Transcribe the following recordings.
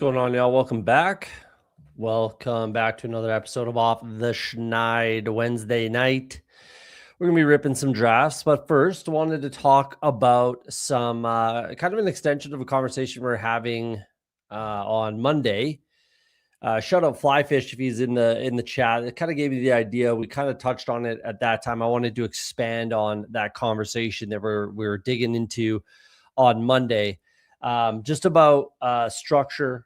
going on, y'all? Welcome back. Welcome back to another episode of Off the Schneid Wednesday night. We're going to be ripping some drafts, but first, wanted to talk about some kind of an extension of a conversation we're having on Monday. Shout out Flyfish if he's in the chat. It kind of gave me the idea. We kind of touched on it at that time. I wanted to expand on that conversation that we were digging into on Monday. Just about structure,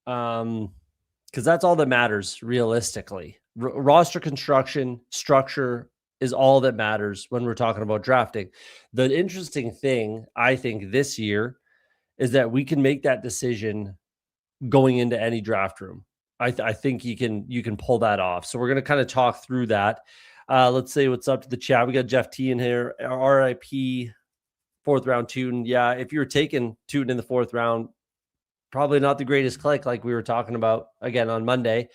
because that's all that matters realistically. Roster construction, structure is all that matters when we're talking about drafting. The interesting thing, I think, this year is that we can make that decision going into any draft room. I think you can pull that off. So we're going to kind of talk through that. Let's say what's up to the chat. We got Jeff T in here. RIP. Fourth round Tootin. Yeah, if you were taking Tootin in the fourth round, probably not the greatest click like we were talking about again on Monday.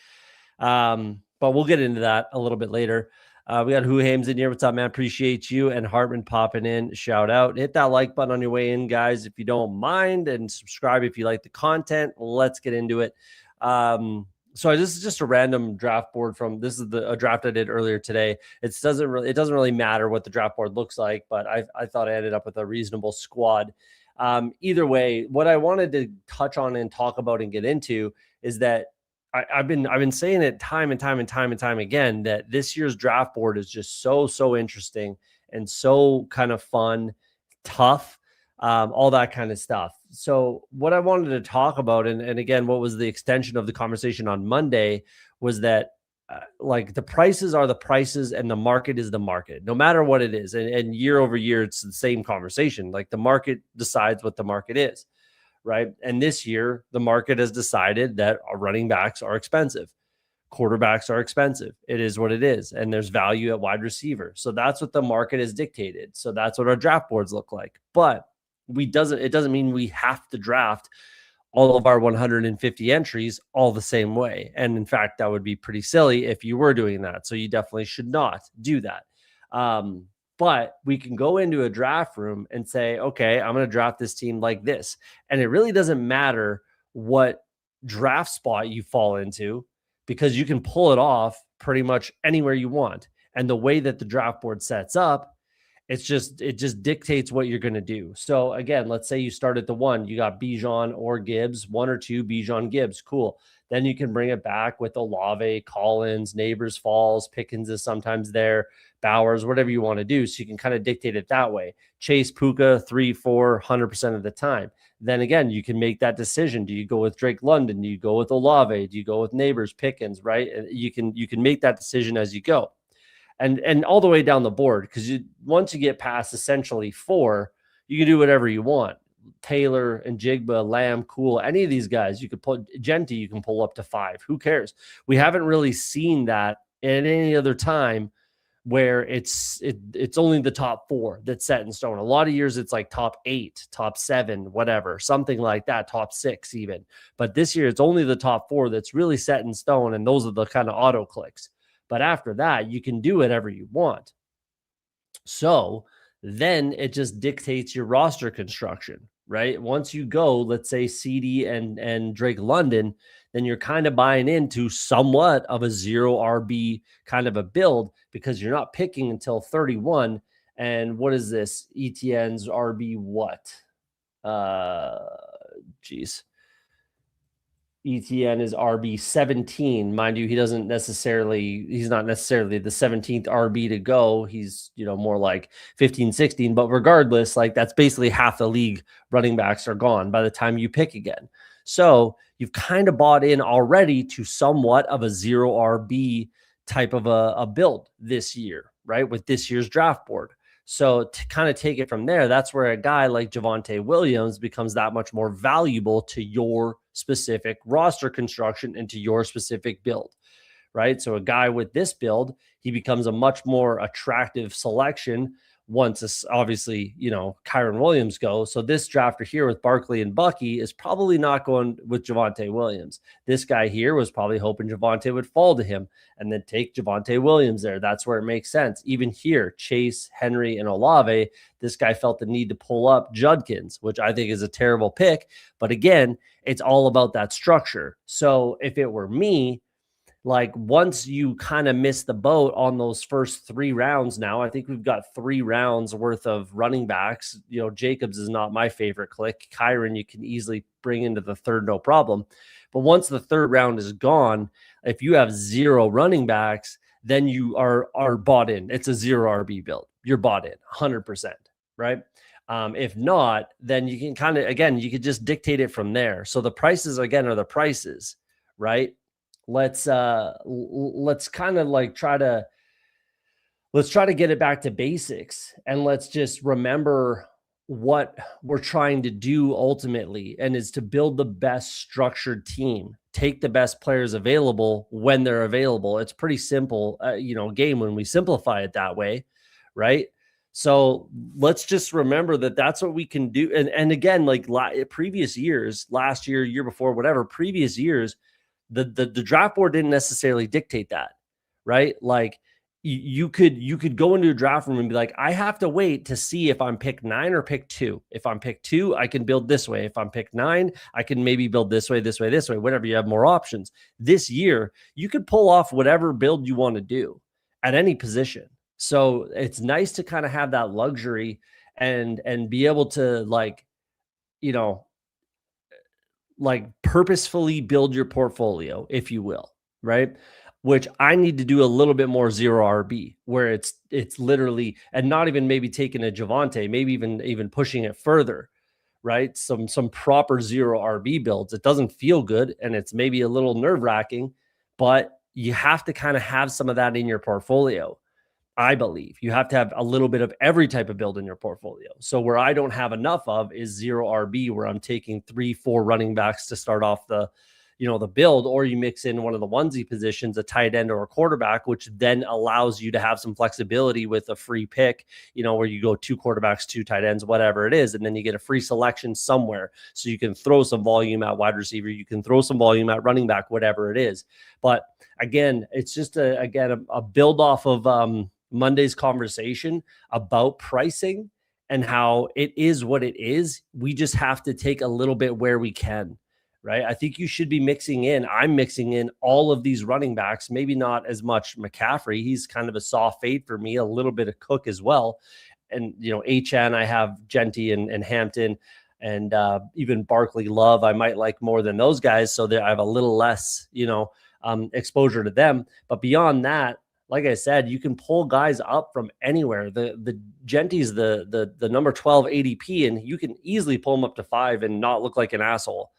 But we'll get into that a little bit later. We got Who Hames in here. What's up, man? Appreciate you. And Hartman popping in. Shout out. Hit that like button on your way in, guys, if you don't mind, and subscribe if you like the content. Let's get into it. So this is just a random draft board this is a draft I did earlier today. It doesn't really matter what the draft board looks like, but I thought I ended up with a reasonable squad. Either way, what I wanted to touch on and talk about and get into is that I've been saying it time and time again that this year's draft board is just so interesting and so kind of fun, tough, all that kind of stuff. So what I wanted to talk about, and again, what was the extension of the conversation on Monday, was that like the prices are the prices and the market is the market, no matter what it is. And year over year, it's the same conversation. Like the market decides what the market is, right? And this year, the market has decided that our running backs are expensive. Quarterbacks are expensive. It is what it is. And there's value at wide receiver. So that's what the market has dictated. So that's what our draft boards look like. But it doesn't mean we have to draft all of our 150 entries all the same way. And in fact, that would be pretty silly if you were doing that. So you definitely should not do that. But we can go into a draft room and say, okay, I'm going to draft this team like this. And it really doesn't matter what draft spot you fall into, because you can pull it off pretty much anywhere you want. And the way that the draft board sets up, it just dictates what you're going to do. So again, let's say you start at the 1, you got Bijan or Gibbs, 1 or 2, Bijan, Gibbs. Cool. Then you can bring it back with Olave, Collins, Neighbors, Falls, Pickens is sometimes there, Bowers, whatever you want to do. So you can kind of dictate it that way. Chase, Puka, 3, 4, 100% of the time. Then again, you can make that decision. Do you go with Drake London? Do you go with Olave? Do you go with Neighbors, Pickens, right? And you can make that decision as you go. And all the way down the board, because once you get past essentially 4, you can do whatever you want. Taylor and Jigba, Lamb, Cool, any of these guys, you could put Genty, you can pull up to 5. Who cares? We haven't really seen that at any other time where it's only the top 4 that's set in stone. A lot of years it's like top 8, top 7, whatever, something like that, top 6 even. But this year it's only the top 4 that's really set in stone, and those are the kind of auto clicks. But after that, you can do whatever you want. So then it just dictates your roster construction, right? Once you go, let's say CD and Drake London, then you're kind of buying into somewhat of a 0 RB kind of a build, because you're not picking until 31. And what is this? ETN's RB what? ETN is RB 17. Mind you, he's not necessarily the 17th RB to go. He's, more like 15, 16. But regardless, like that's basically half the league running backs are gone by the time you pick again. So you've kind of bought in already to somewhat of a 0 RB type of a build this year, right? With this year's draft board. So to kind of take it from there, that's where a guy like Javonte Williams becomes that much more valuable to your specific roster construction and to your specific build, right? So a guy with this build, he becomes a much more attractive selection once, obviously, Kyron Williams goes. So this drafter here with Barkley and Bucky is probably not going with Javonte Williams. This guy here was probably hoping Javonte would fall to him and then take Javonte Williams there. That's where it makes sense. Even here, Chase, Henry, and Olave, this guy felt the need to pull up Judkins, which I think is a terrible pick. But again, It's all about that structure. So if it were me, like once you kind of miss the boat on those first 3 rounds, now I think we've got 3 rounds worth of running backs. Jacobs is not my favorite click. Kyron, you can easily bring into the third, no problem. But once the third round is gone, if you have 0 running backs, then you are bought in. It's a 0 RB build. You're bought in 100%, right? If not, then you can kind of, again, you could just dictate it from there. So the prices, again, are the prices, right? Let's kind of like try to get it back to basics, and let's just remember what we're trying to do ultimately, and is to build the best structured team, take the best players available when they're available. It's pretty simple, game when we simplify it that way, right? So let's just remember that that's what we can do. And again, like previous years, last year, year before, whatever, previous years, the draft board didn't necessarily dictate that, right? Like you could go into a draft room and be like, I have to wait to see if I'm pick 9 or pick 2. If I'm pick 2, I can build this way. If I'm pick 9, I can maybe build this way, whatever. You have more options. This year, you could pull off whatever build you want to do at any position. So it's nice to kind of have that luxury and be able to like purposefully build your portfolio, if you will, right? Which I need to do a little bit more 0 RB, where it's literally, and not even maybe taking a Javonte, maybe even pushing it further, right? Some proper 0 RB builds. It doesn't feel good, and it's maybe a little nerve-wracking, but you have to kind of have some of that in your portfolio. I believe you have to have a little bit of every type of build in your portfolio. So where I don't have enough of is 0 RB, where I'm taking 3-4 running backs to start off the build, or you mix in one of the onesie positions, a tight end or a quarterback, which then allows you to have some flexibility with a free pick, where you go 2 quarterbacks, 2 tight ends, whatever it is. And then you get a free selection somewhere. So you can throw some volume at wide receiver. You can throw some volume at running back, whatever it is. But again, it's just a build off of, Monday's conversation about pricing and how it is what it is. We just have to take a little bit where we can, right? I think you should be I'm mixing in all of these running backs, maybe not as much McCaffrey. He's kind of a soft fade for me, a little bit of Cook as well. And, HN, I have Genty and Hampton, and even Barkley Love, I might like more than those guys. So I have a little less, exposure to them. But beyond that, like I said, you can pull guys up from anywhere. The Genty's the number 12 ADP, and you can easily pull them up to 5 and not look like an asshole.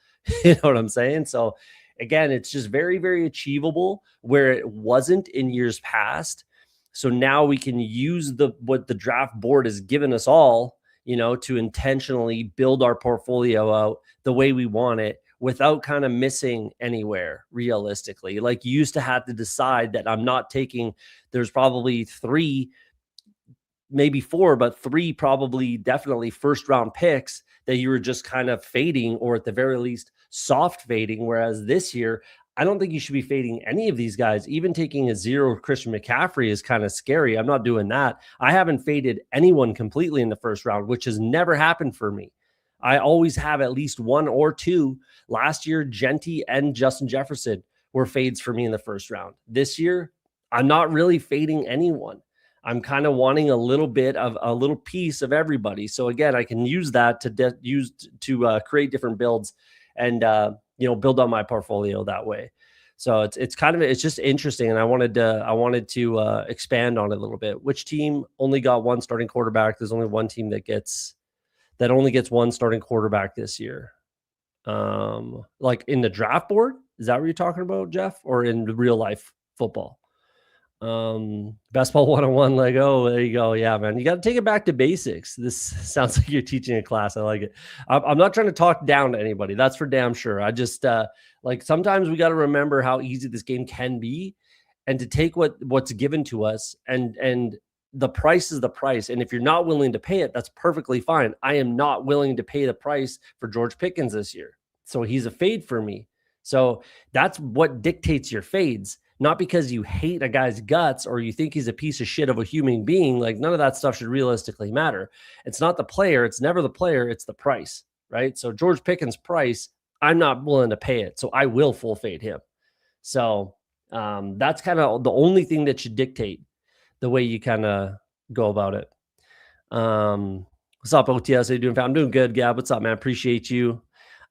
You know what I'm saying? So again, it's just very, very achievable where it wasn't in years past. So now we can use what the draft board has given us all, to intentionally build our portfolio out the way we want it, without kind of missing anywhere realistically. Like, you used to have to decide that I'm not taking, there's probably 3, maybe 4, but 3 probably definitely first round picks that you were just kind of fading, or at the very least soft fading. Whereas this year, I don't think you should be fading any of these guys. Even taking a 0 Christian McCaffrey is kind of scary. I'm not doing that. I haven't faded anyone completely in the first round, which has never happened for me. I always have at least 1 or 2. Last year, Genty and Justin Jefferson were fades for me in the first round. This year, I'm not really fading anyone. I'm kind of wanting a little bit of a little piece of everybody. So again, I can use that to create different builds and build on my portfolio that way. So it's just interesting, and I wanted to expand on it a little bit. Which team only got 1 starting quarterback? There's only one team that only gets 1 starting quarterback this year. Like in the draft board, is that what you're talking about, Jeff, or in real life football? Best Ball 101 Lego. There you go. Yeah, man. You got to take it back to basics. This sounds like you're teaching a class. I like it. I'm not trying to talk down to anybody. That's for damn sure. I just sometimes we got to remember how easy this game can be, and to take what's given to us, and the price is the price. And if you're not willing to pay it, that's perfectly fine. I am not willing to pay the price for George Pickens this year. So he's a fade for me. So that's what dictates your fades. Not because you hate a guy's guts or you think he's a piece of shit of a human being. Like, none of that stuff should realistically matter. It's not the player. It's never the player. It's the price, right? So George Pickens' price, I'm not willing to pay it, so I will full fade him. So that's kind of the only thing that should dictate the way you kind of go about it. What's up, OTS? How you doing, fam? I'm doing good, Gab. What's up, man? Appreciate you.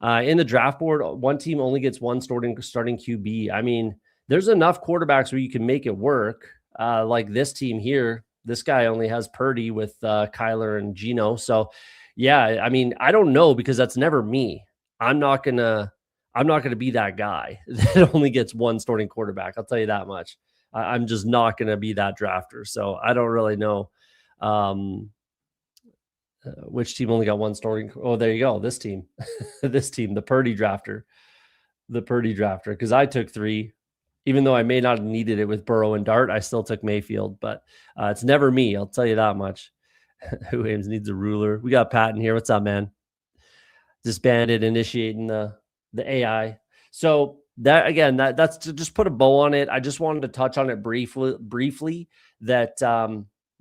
In the draft board, one team only gets one starting QB. I mean, there's enough quarterbacks where you can make it work. Like this team here, this guy only has Purdy with Kyler and Geno. So, yeah, I mean, I don't know because that's never me. I'm not gonna, I'm not gonna be that guy that only gets one starting quarterback. I'll tell you that much. I'm just not gonna be that drafter. So I don't really know. Um, which team only got one starting? Oh, there you go. This team, this team, the Purdy drafter, because I took three, even though I may not have needed it with Burrow and Dart, I still took Mayfield, but it's never me. I'll tell you that much. Who Ames needs a ruler? We got Pat in here. What's up, man? Disbanded, initiating the AI. So that again, that's to just put a bow on it. I just wanted to touch on it briefly. That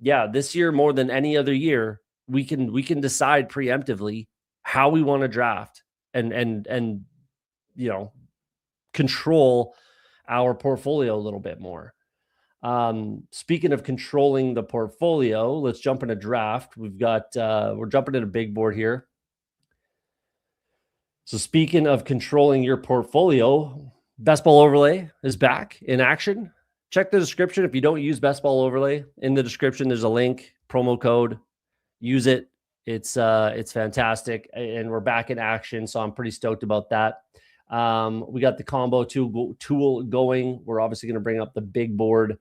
yeah, this year more than any other year, we can decide preemptively how we want to draft and you know control our portfolio a little bit more. Speaking of controlling the portfolio, let's jump in a draft. We've got we're jumping in a big board here. So speaking of controlling your portfolio, Best Ball Overlay is back in action. Check the description if you don't use Best Ball Overlay. In the description, there's a link, promo code. Use it. It's fantastic, and we're back in action. So I'm pretty stoked about that. We got the combo tool going. We're obviously going to bring up the big board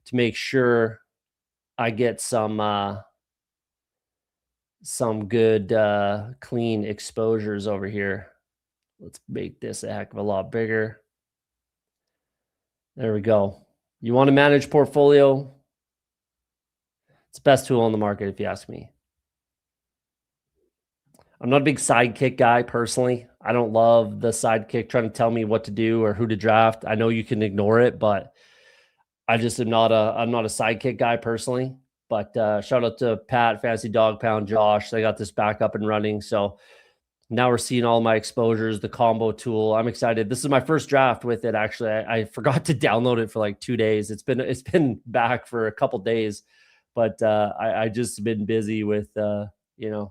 to make sure I get some good clean exposures over here. Let's make this a heck of a lot bigger. There we go. You want to manage portfolio? It's the best tool on the market, if you ask me. I'm not a big sidekick guy personally. I don't love the sidekick trying to tell me what to do or who to draft. I know you can ignore it, but I just am not I'm not a sidekick guy personally. But shout out to Pat, Fancy Dog Pound, Josh. They got this back up and running. So now we're seeing all my exposures, the combo tool. I'm excited. This is my first draft with it. Actually, I forgot to download it for like 2 days. It's been back for a couple days, but I just been busy with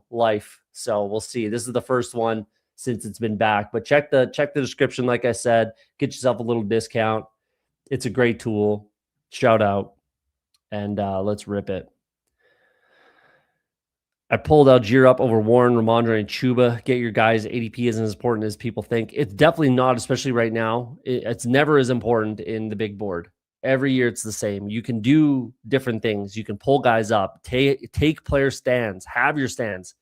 life. So we'll see. This is the first one since it's been back. But check the description. Like I said, get yourself a little discount. It's a great tool. Shout out, and let's rip it. I pulled Algier up over Warren, Ramondre, and Chuba. Get your guys. ADP isn't as important as people think. It's definitely not, especially right now. It's never as important in the big board. Every year it's the same. You can do different things. You can pull guys up, take player stands, have your stands.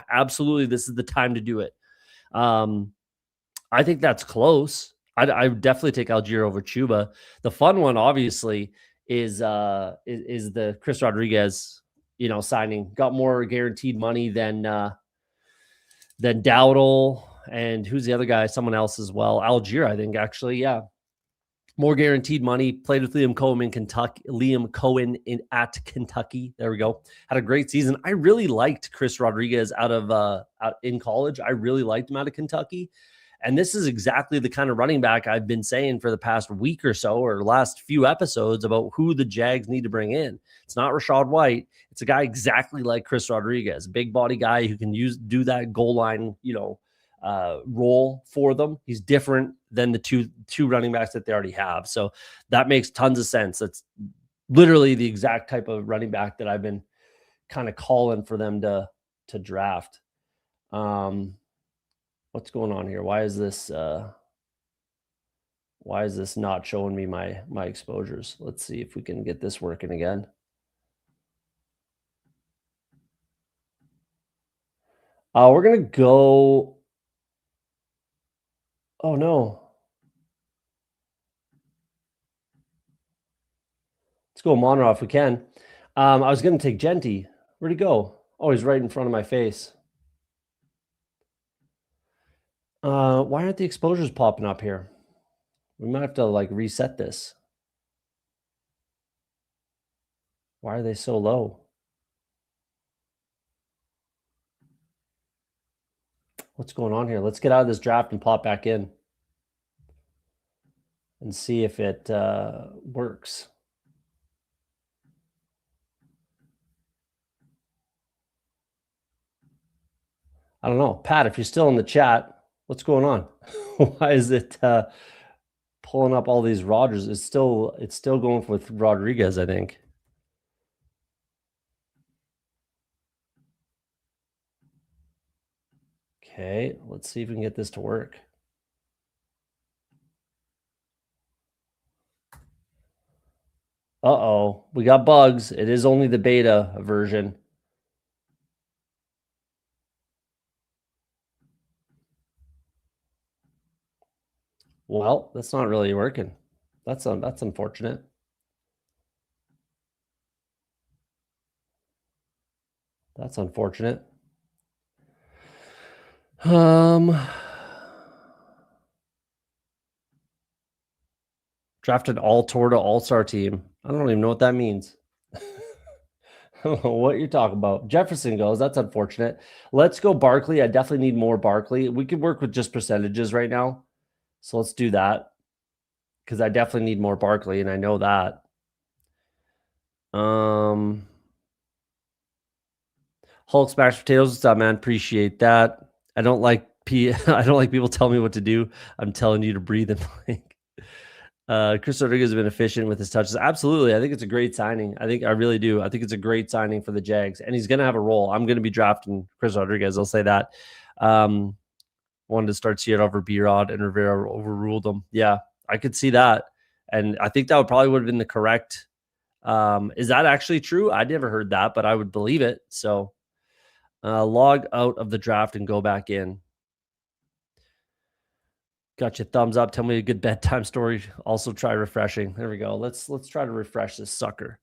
Absolutely, this is the time to do it. I think that's close. I would definitely take Algier over Chuba. The fun one, obviously, is the Chris Rodriguez signing. Got more guaranteed money than Dowdle, and who's the other guy? Someone else as well. Algier, I think, actually, yeah. More guaranteed money. Played with Liam Cohen in Kentucky. At Kentucky. There we go. Had a great season. I really liked Chris Rodriguez out in college. I really liked him out of Kentucky. And this is exactly the kind of running back I've been saying for the past week or so, or last few episodes, about who the Jags need to bring in. It's not Rachaad White. It's a guy exactly like Chris Rodriguez, big body guy who can do that goal line, role for them. He's different than the two running backs that they already have. So that makes tons of sense. That's literally the exact type of running back that I've been kind of calling for them to draft. What's going on here? Why is this not showing me my exposures? Let's see if we can get this working again. We're gonna go. Oh no. Let's go Monroe if we can. I was gonna take Genty. Where'd he go? Oh, he's right in front of my face. Why aren't the exposures popping up here? We might have to reset this. Why are they so low? What's going on here? Let's get out of this draft and pop back in and see if it works. I don't know. Pat, if you're still in the chat, what's going on? Why is it pulling up all these Rodgers? It's still going with Rodriguez, I think. Okay, let's see if we can get this to work. Uh-oh, we got bugs. It is only the beta version. Well, that's not really working. That's unfortunate. That's unfortunate. Drafted all-tour to all-star team. I don't even know what that means. I don't know what you're talking about. Jefferson goes. That's unfortunate. Let's go Barkley. I definitely need more Barkley. We could work with just percentages right now. So let's do that because I definitely need more Barkley, and I know that. Hulk smashed potatoes. What's up, man? Appreciate that. I don't like I don't like people telling me what to do. I'm telling you to breathe and blink. Chris Rodriguez has been efficient with his touches. Absolutely. I think it's a great signing. I really do. I think it's a great signing for the Jags, and he's going to have a role. I'm going to be drafting Chris Rodriguez. I'll say that. Wanted to start Seattle over B-Rod, and Rivera overruled him. Yeah, I could see that. And I think that would have been the correct. Is that actually true? I never heard that, but I would believe it. So log out of the draft and go back in. Got your thumbs up. Tell me a good bedtime story. Also try refreshing. There we go. Let's try to refresh this sucker.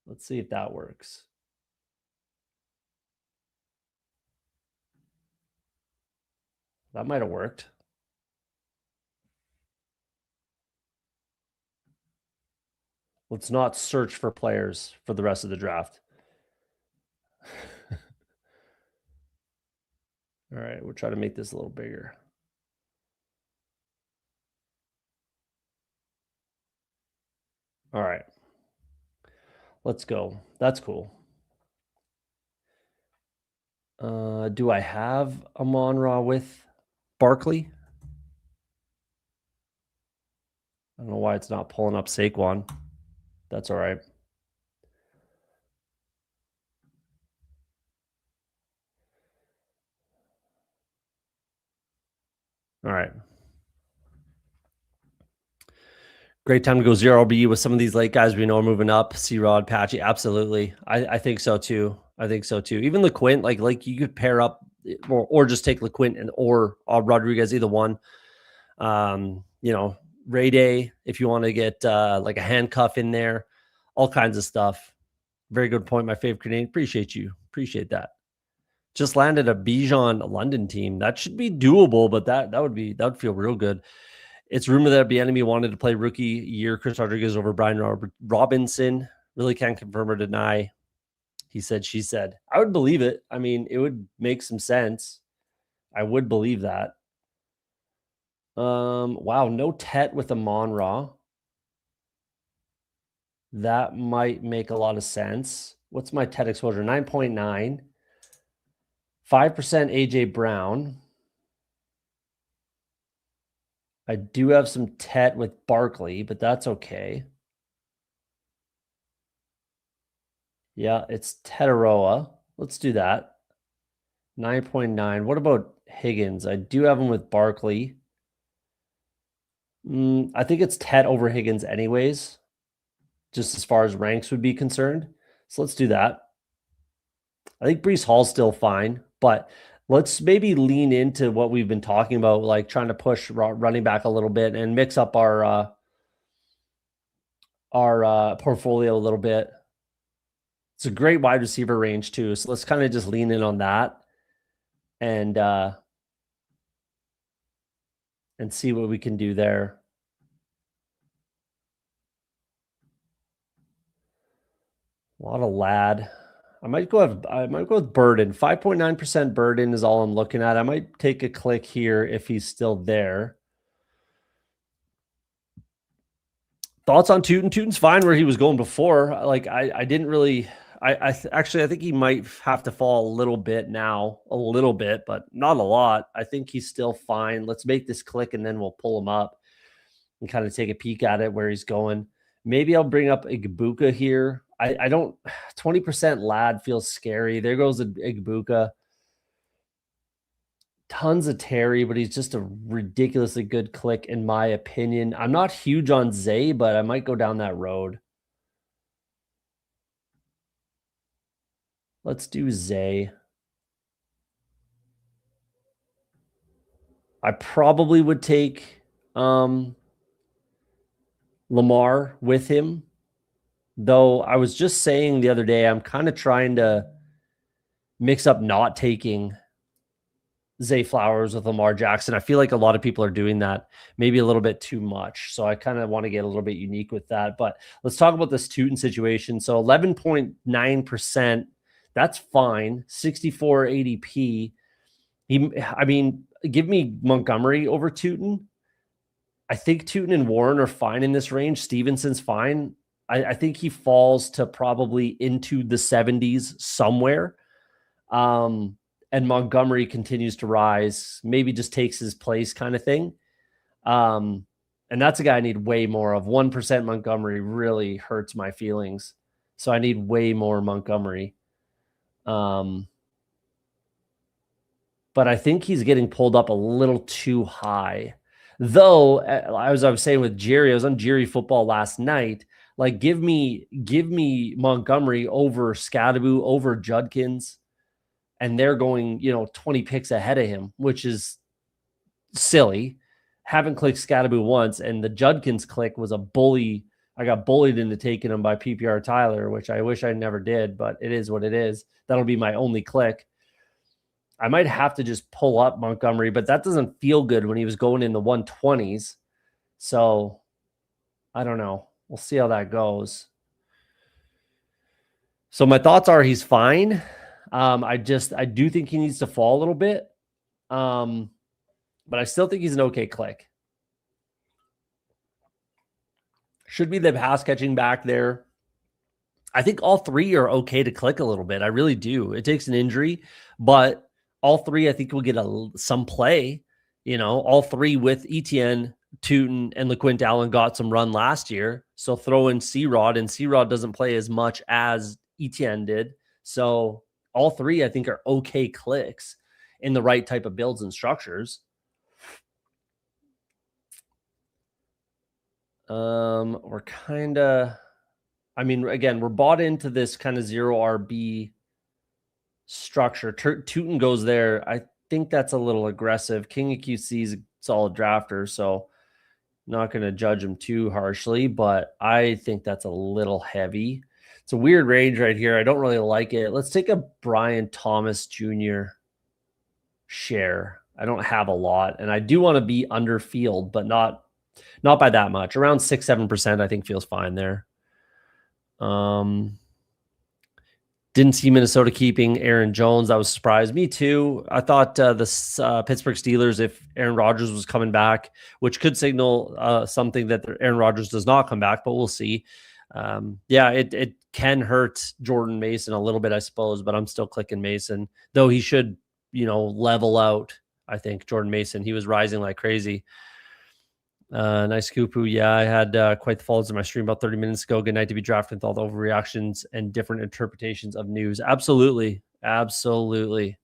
Let's see if that works. That might have worked. Let's not search for players for the rest of the draft. All right, we'll try to make this a little bigger. All right. Let's go. That's cool. Do I have Amon-Ra with Barkley? I don't know why it's not pulling up Saquon. That's all right. All right. Great time to go 0RB with some of these late guys we know are moving up. C-Rod, Patchy. Absolutely. I think so too. Even LeQuint, like you could pair up or just take LeQuint and or Rodriguez, either one. Ray Day, if you want to get like a handcuff in there, all kinds of stuff. Very good point. My favorite Canadian. Appreciate you. Appreciate that. Just landed a Bijan London team. That should be doable, but that would feel real good. It's rumored that Bieniemy wanted to play rookie year Chris Rodriguez over Brian Robinson. Really can't confirm or deny. He said, she said. I would believe it. I mean, it would make some sense. I would believe that. Wow, no Tet with Amon-Ra. That might make a lot of sense. What's my Tet exposure? 9.9. 5% AJ Brown. I do have some Tet with Barkley, but that's okay. Yeah, it's Tetaroa. Let's do that. 9.9. What about Higgins? I do have him with Barkley. I think it's Tet over Higgins anyways, just as far as ranks would be concerned. So let's do that. I think Breece Hall's still fine, but let's maybe lean into what we've been talking about, like trying to push running back a little bit and mix up our portfolio a little bit. It's a great wide receiver range too, so let's kind of just lean in on that and see what we can do there. A lot of Lad. I might go with Burden. 5.9% Burden is all I'm looking at. I might take a click here if he's still there. Thoughts on Tootin? Tootin's fine where he was going before. Like I didn't really. Actually I think he might have to fall a little bit now, a little bit, but not a lot. I think he's still fine. Let's make this click and then we'll pull him up and kind of take a peek at it where he's going. Maybe I'll bring up Igbuka here. I don't 20% lad feels scary. There goes Igbuka. Tons of Terry, but he's just a ridiculously good click in my opinion. I'm not huge on Zay, but I might go down that road. Let's do Zay. I probably would take Lamar with him. Though I was just saying the other day, I'm kind of trying to mix up not taking Zay Flowers with Lamar Jackson. I feel like a lot of people are doing that, maybe a little bit too much. So I kind of want to get a little bit unique with that. But let's talk about this Tootin situation. So 11.9%, that's fine. 64 ADP. Give me Montgomery over Tootin. I think Tootin and Warren are fine in this range. Stevenson's fine. I think he falls to probably into the 70s somewhere. And Montgomery continues to rise, maybe just takes his place kind of thing. And that's a guy I need way more of. 1% Montgomery really hurts my feelings. So I need way more Montgomery. But I think he's getting pulled up a little too high. Though, as I was saying with Jerry, I was on Jerry football last night. Like, give me Montgomery over Scadaboo, over Judkins, and they're going, 20 picks ahead of him, which is silly. Haven't clicked Scadaboo once, and the Judkins click was a bully. I got bullied into taking him by PPR Tyler, which I wish I never did, but it is what it is. That'll be my only click. I might have to just pull up Montgomery, but that doesn't feel good when he was going in the 120s. So I don't know. We'll see how that goes. So my thoughts are he's fine. I do think he needs to fall a little bit. But I still think he's an okay click. Should be the pass catching back there. I think all three are okay to click a little bit. I really do. It takes an injury, but all three I think will get some play. All three with Etienne, Tootin, and LeQuint Allen got some run last year. So throw in C-Rod, and C-Rod doesn't play as much as Etienne did. So all three I think are okay clicks in the right type of builds and structures. We're kind of, again, we're bought into this kind of zero RB structure. Tootin goes there. I think that's a little aggressive. King of QC is a solid drafter, so not going to judge him too harshly, but I think that's a little heavy. It's a weird range right here. I don't really like it. Let's take a Brian Thomas Jr. share. I don't have a lot, and I do want to be under field, but not by that much. Around 6-7%, I think feels fine there. Didn't see Minnesota keeping Aaron Jones. That was surprised me too. I thought the Pittsburgh Steelers, if Aaron Rodgers was coming back, which could signal something that Aaron Rodgers does not come back, but we'll see. It can hurt Jordan Mason a little bit, I suppose, but I'm still clicking Mason, though he should, level out. I think Jordan Mason, he was rising like crazy. Nice Kupu. Yeah, I had quite the follows in my stream about 30 minutes ago. Good night to be drafted with all the overreactions and different interpretations of news. Absolutely. The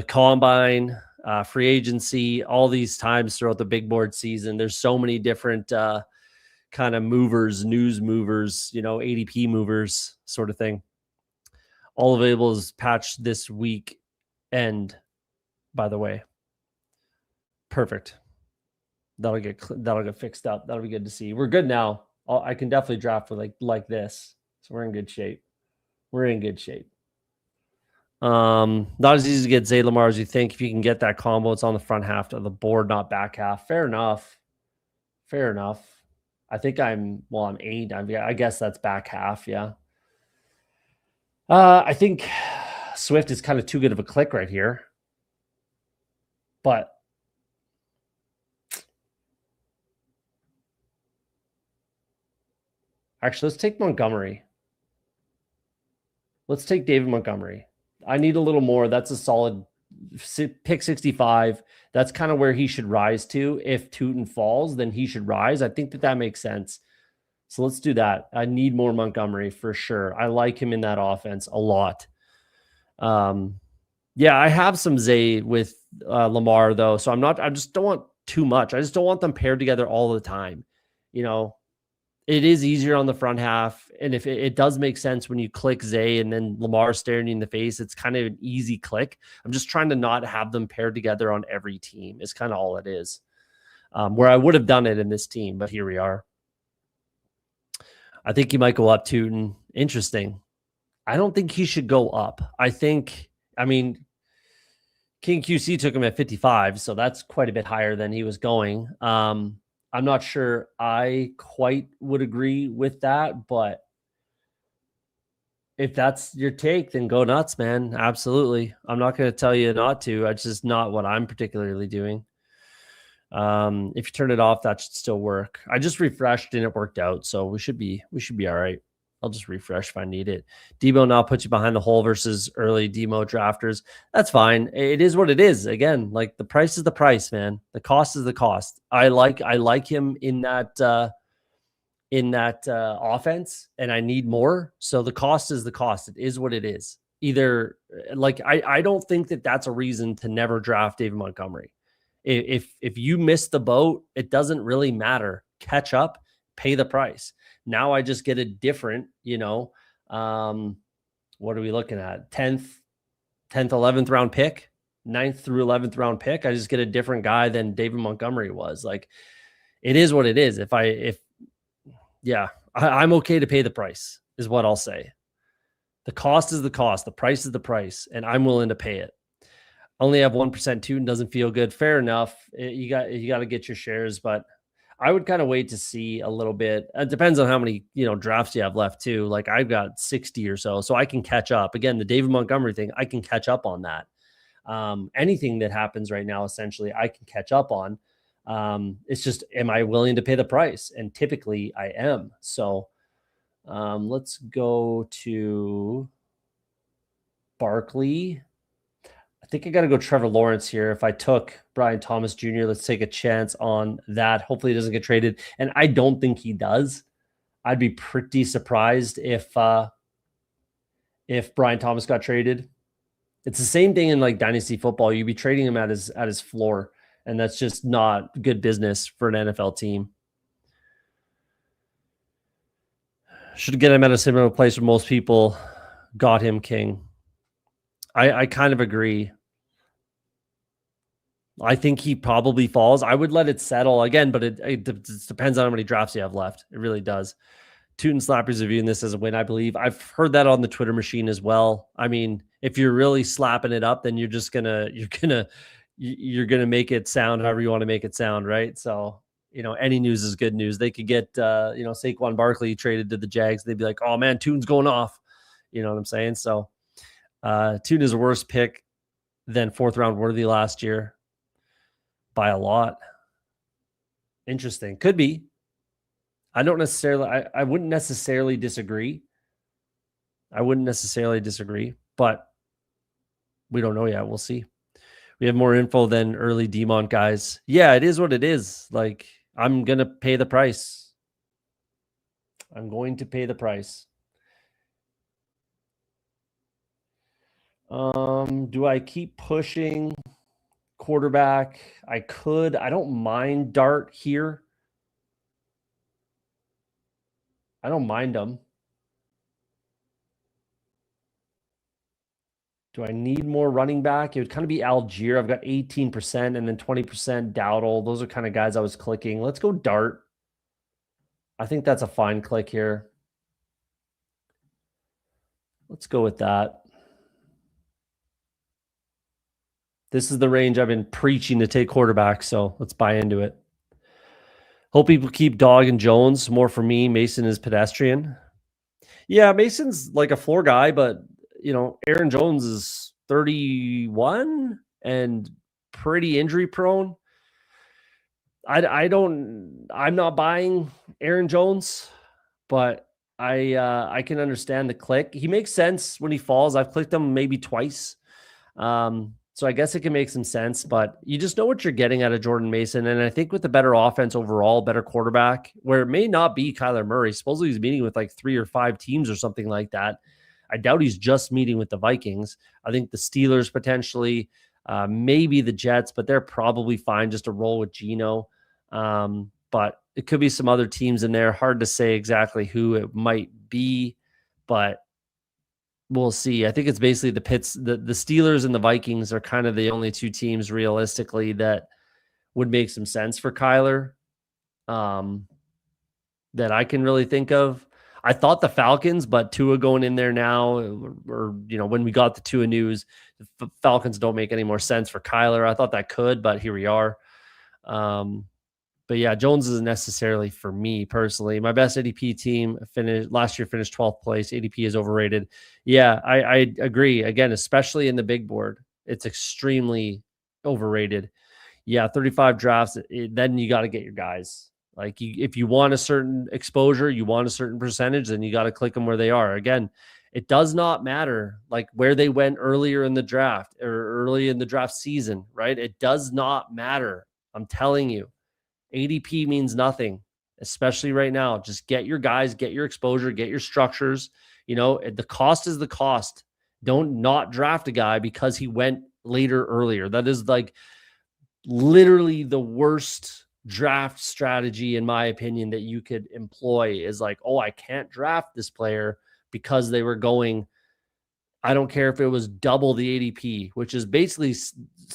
combine, free agency, all these times throughout the big board season, there's so many different kind of movers, news movers, ADP movers sort of thing. All available is patched this week end, by the way. Perfect. That'll get fixed up. That'll be good to see. We're good now. I can definitely draft with like this. So we're in good shape. Not as easy to get Zay Lamar as you think. If you can get that combo, it's on the front half of the board, not back half. Fair enough. I think I'm 8. I guess that's back half. Yeah. I think Swift is kind of too good of a click right here. But actually, let's take Montgomery. Let's take David Montgomery. I need a little more. That's a solid pick 65. That's kind of where he should rise to. If Tootin falls, then he should rise. I think that makes sense. So let's do that. I need more Montgomery for sure. I like him in that offense a lot. Yeah, I have some Zay with Lamar though, so I just don't want too much. I just don't want them paired together all the time. You know, it is easier on the front half, and if it does make sense when you click Zay and then Lamar staring you in the face, it's kind of an easy click. I'm just trying to not have them paired together on every team. Is kind of all it is. Where I would have done it in this team, but here we are. I think he might go up Tootin. Interesting. I don't think he should go up. I mean, King QC took him at 55, so that's quite a bit higher than he was going. I'm not sure I quite would agree with that, but if that's your take, then go nuts, man. Absolutely. I'm not going to tell you not to. It's just not what I'm particularly doing. If you turn it off, that should still work. I just refreshed and it worked out, so we should be all right. I'll just refresh if I need it. Debo now puts you behind the hole versus early Demo drafters. That's fine. It is what it is. Again, like the price is the price, man. The cost is the cost. I like him in that offense, and I need more. So the cost is the cost. It is what it is. Either like I don't think that that's a reason to never draft David Montgomery. If you miss the boat, it doesn't really matter. Catch up, pay the price. Now I just get a different, what are we looking at? 10th, 11th round pick, 9th through 11th round pick. I just get a different guy than David Montgomery was. Like, it is what it is. I'm okay to pay the price is what I'll say. The cost is the cost. The price is the price, and I'm willing to pay it. Only have 1% Tootin doesn't feel good. Fair enough. You got to get your shares, but I would kind of wait to see a little bit. It depends on how many, drafts you have left too. Like I've got 60 or so I can catch up. Again, the David Montgomery thing, I can catch up on that. Anything that happens right now, essentially, I can catch up on. It's just, am I willing to pay the price? And typically I am. So let's go to Barkley. I think I got to go Trevor Lawrence here. If I took Brian Thomas Jr., let's take a chance on that. Hopefully he doesn't get traded. And I don't think he does. I'd be pretty surprised if Brian Thomas got traded. It's the same thing in like dynasty football. You'd be trading him at his floor, and that's just not good business for an NFL team. Should get him at a similar place where most people got him, King. I kind of agree. I think he probably falls. I would let it settle again, but it depends on how many drafts you have left. It really does. Tootin Slappers are viewing this as a win, I believe. I've heard that on the Twitter machine as well. I mean, if you're really slapping it up, then you're gonna make it sound however you want to make it sound, right? So, any news is good news. They could get Saquon Barkley traded to the Jags. They'd be like, oh man, Tootin's going off. You know what I'm saying? So Tootin is a worse pick than 4th round worthy last year by a lot. Interesting. Could be. I wouldn't necessarily disagree. But we don't know yet. We'll see. We have more info than early Demont guys. Yeah, it is what it is. Like, I'm going to pay the price. Do I keep pushing quarterback? I could. I don't mind Dart here. I don't mind them. Do I need more running back? It would kind of be Algier. I've got 18% and then 20% Dowdle. Those are kind of guys I was clicking. Let's go Dart. I think that's a fine click here. Let's go with that. This is the range I've been preaching to take quarterback, so let's buy into it. Hope people keep Dog and Jones. More for me. Mason is pedestrian. Yeah, Mason's like a floor guy, but Aaron Jones is 31 and pretty injury prone. I'm not buying Aaron Jones, but I can understand the click. He makes sense when he falls. I've clicked him maybe twice. So I guess it can make some sense, but you just know what you're getting out of Jordan Mason. And I think with the better offense overall, better quarterback, where it may not be Kyler Murray, supposedly he's meeting with like 3 or 5 teams or something like that. I doubt he's just meeting with the Vikings. I think the Steelers potentially, maybe the Jets, but they're probably fine just to roll with Geno. But it could be some other teams in there. Hard to say exactly who it might be, but we'll see. I think it's basically the Steelers and the Vikings are kind of the only 2 teams realistically that would make some sense for Kyler, that I can really think of. I thought the Falcons, but Tua going in there now, or when we got the Tua news, the Falcons don't make any more sense for Kyler. I thought that could, but here we are. But yeah, Jones isn't necessarily for me personally. My best ADP team last year finished 12th place. ADP is overrated. Yeah, I agree. Again, especially in the big board, it's extremely overrated. Yeah, 35 drafts. Then you got to get your guys. Like if you want a certain exposure, you want a certain percentage, then you got to click them where they are. Again, it does not matter like where they went earlier in the draft or early in the draft season, right? It does not matter. I'm telling you. ADP means nothing, especially right now. Just get your guys, get your exposure, get your structures. The cost is the cost. Don't not draft a guy because he went later earlier. That is like literally the worst draft strategy, in my opinion, that you could employ is like, oh, I can't draft this player because they were going, I don't care if it was double the ADP, which is basically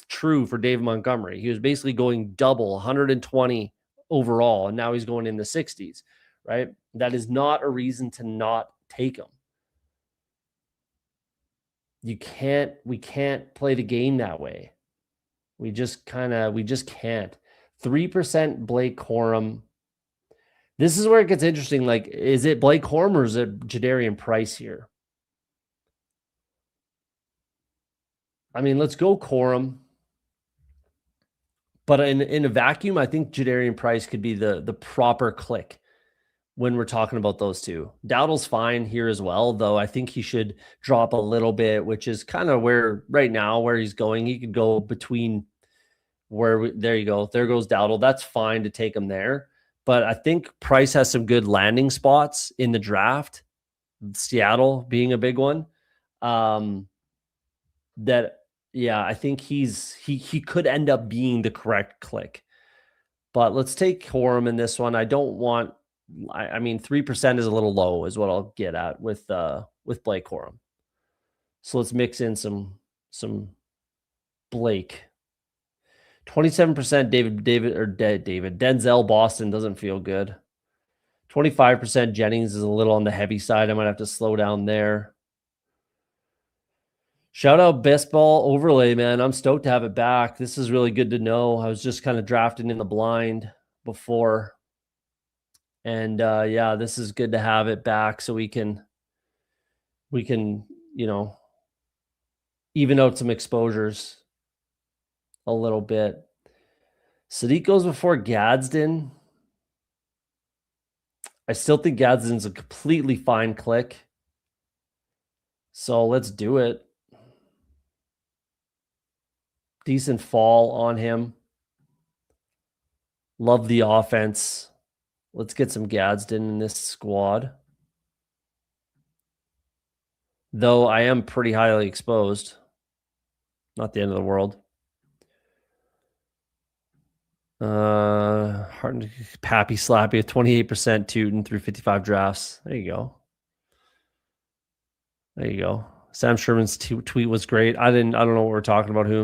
true for Dave Montgomery. He was basically going double 120 overall, and now he's going in the 60s, right? That is not a reason to not take him. We can't play the game that way. We just can't. 3% Blake Corum. This is where it gets interesting. Like, is it Blake Corum or is it Jadarian Price here? I mean, let's go Corum. But in a vacuum, I think Jadarian Price could be the proper click when we're talking about those two. Dowdle's fine here as well, though I think he should drop a little bit, which is kind of where right now where he's going. He could go between there you go. There goes Dowdle. That's fine to take him there. But I think Price has some good landing spots in the draft, Seattle being a big one. I think he could end up being the correct click. But let's take Corum in this one. I mean, 3% is a little low is what I'll get at with Blake Corum. So let's mix in some Blake. 27% Denzel Boston doesn't feel good. 25% Jennings is a little on the heavy side. I might have to slow down there. Shout out Best Ball Overlay, man. I'm stoked to have it back. This is really good to know. I was just kind of drafting in the blind before. And yeah, this is good to have it back so we can even out some exposures a little bit. Sadiq goes before Gadsden. I still think Gadsden's a completely fine click. So let's do it. Decent fall on him. Love the offense. Let's get some Gadsden in this squad. Though I am pretty highly exposed. Not the end of the world. Pappy Slappy at 28% Tootin through 55 drafts. There you go. Sam Sherman's tweet was great. I don't know what we're talking about. Who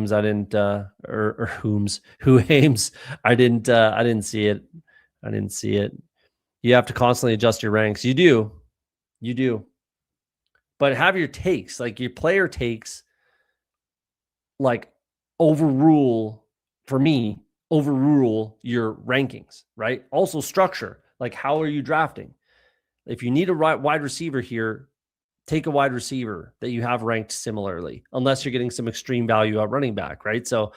Hames. I didn't see it. You have to constantly adjust your ranks. You do. But have your takes, like your player takes, like overrule your rankings, right? Also structure, like how are you drafting? If you need a wide receiver here, take a wide receiver that you have ranked similarly, unless you're getting some extreme value at running back, right? So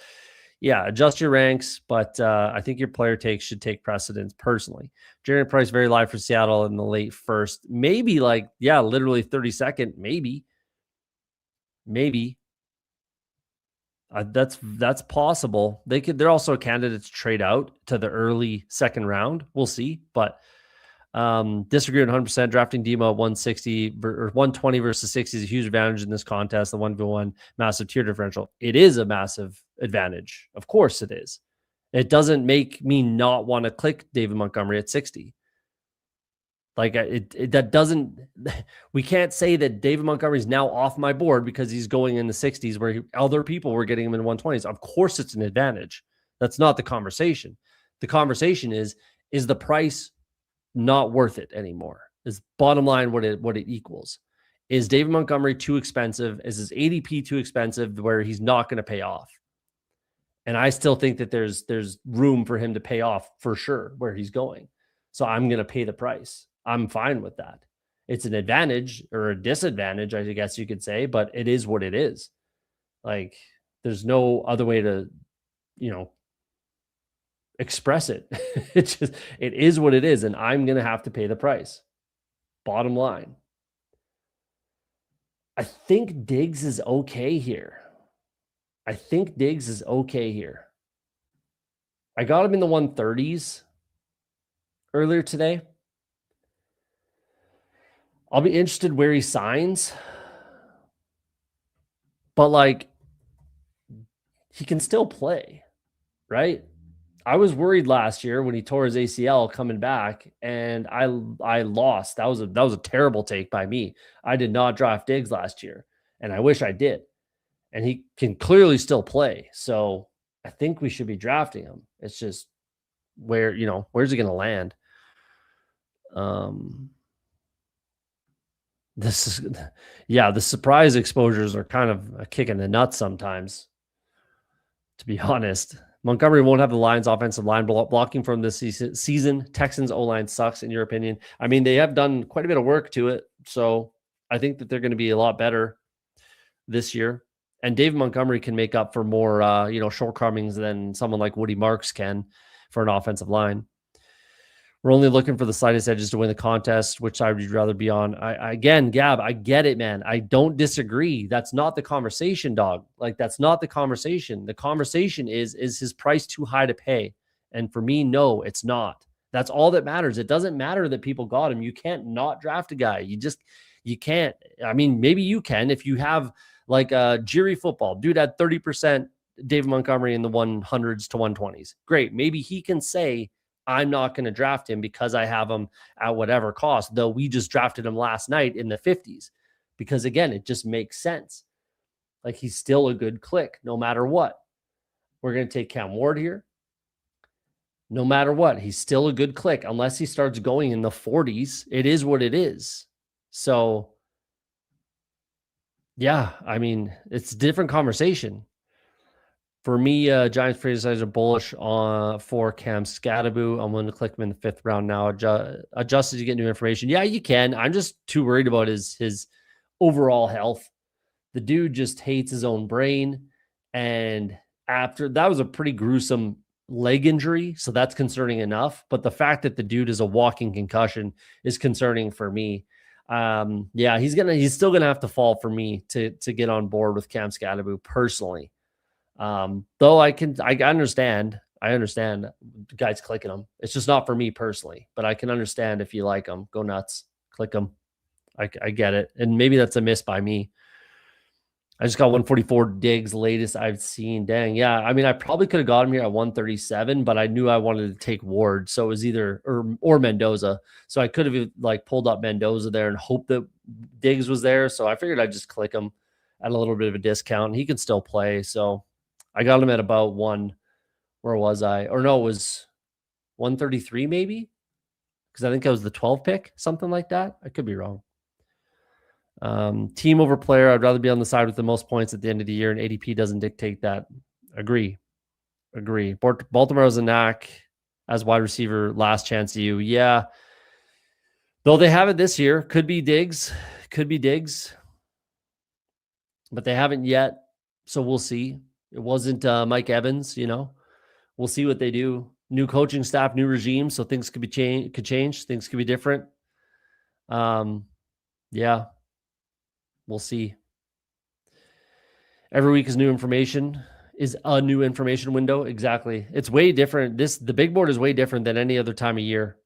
yeah, adjust your ranks, but I think your player takes should take precedence personally. Jared Price, very live for Seattle in the late first, maybe like, yeah, literally 32nd, maybe. That's possible. They're also a candidate to trade out to the early second round. We'll see, but disagree 100%. Drafting Demo at 160 or 120 versus 60 is a huge advantage in this contest. The 1v1 massive tier differential. It is a massive advantage. Of course it is. It doesn't make me not want to click David Montgomery at 60. Like that doesn't, we can't say that David Montgomery is now off my board because he's going in the 60s where other people were getting him in 120s. Of course it's an advantage. That's not the conversation. The conversation is the price not worth it anymore? Is bottom line what it equals. Is David Montgomery too expensive? Is his ADP too expensive where he's not going to pay off? And I still think that there's room for him to pay off for sure where he's going. So I'm going to pay the price. I'm fine with that. It's an advantage or a disadvantage, I guess you could say, but it is what it is. Like there's no other way to, express it. It is what it is. And I'm going to have to pay the price. Bottom line. I think Diggs is okay here. I got him in the 130s earlier today. I'll be interested where he signs. But like, he can still play, right? I was worried last year when he tore his ACL coming back, and I lost. That was a terrible take by me. I did not draft Diggs last year, and I wish I did. And he can clearly still play. So I think we should be drafting him. It's just where's he going to land? The surprise exposures are kind of a kick in the nuts sometimes, to be honest. Montgomery won't have the Lions offensive line blocking from this season. Texans O-line sucks, in your opinion. I mean, they have done quite a bit of work to it. So I think that they're going to be a lot better this year. And David Montgomery can make up for more, shortcomings than someone like Woody Marks can for an offensive line. We're only looking for the slightest edges to win the contest. Which side would you rather be on? Again, Gab, I get it, man. I don't disagree. That's not the conversation, dog. Like, that's not the conversation. The conversation is his price too high to pay? And for me, no, it's not. That's all that matters. It doesn't matter that people got him. You can't not draft a guy. You can't. I mean, maybe you can if you have like Jerry football. Dude had 30% David Montgomery in the 100s to 120s. Great. Maybe he can say, I'm not going to draft him because I have him at whatever cost, though we just drafted him last night in the 50s because, again, it just makes sense. Like, he's still a good click no matter what. We're going to take Cam Ward here. No matter what, he's still a good click unless he starts going in the 40s. It is what it is. So, yeah, I mean, it's a different conversation. For me, Giants franchise are bullish for Cam Scatteraboo. I'm going to click him in the 5th round now. Adjust as you get new information. Yeah, you can. I'm just too worried about his overall health. The dude just hates his own brain. And after that was a pretty gruesome leg injury. So that's concerning enough. But the fact that the dude is a walking concussion is concerning for me. He's still going to have to fall for me to get on board with Cam Scatteraboo personally. Though I understand the guys clicking them. It's just not for me personally, but I can understand if you like them, go nuts, click them. I get it. And maybe that's a miss by me. I just got 144 Diggs, latest I've seen. Dang. Yeah. I mean, I probably could have got him here at 137, but I knew I wanted to take Ward. So it was either, or Mendoza. So I could have like pulled up Mendoza there and hoped that Diggs was there. So I figured I'd just click him at a little bit of a discount. He could still play. So I got him at about where was I? Or no, it was 133 maybe? Because I think I was the 12 pick, something like that. I could be wrong. Team over player. I'd rather be on the side with the most points at the end of the year, and ADP doesn't dictate that. Agree. Baltimore has a knack as wide receiver, last chance to you. Yeah. Though they have it this year. Could be Diggs. Could be Diggs, but they haven't yet. So we'll see. It wasn't Mike Evans, We'll see what they do. New coaching staff, new regime, so things could change. Things could be different. Yeah, we'll see. Every week is new information, is a new information window. Exactly. It's way different. The big board is way different than any other time of year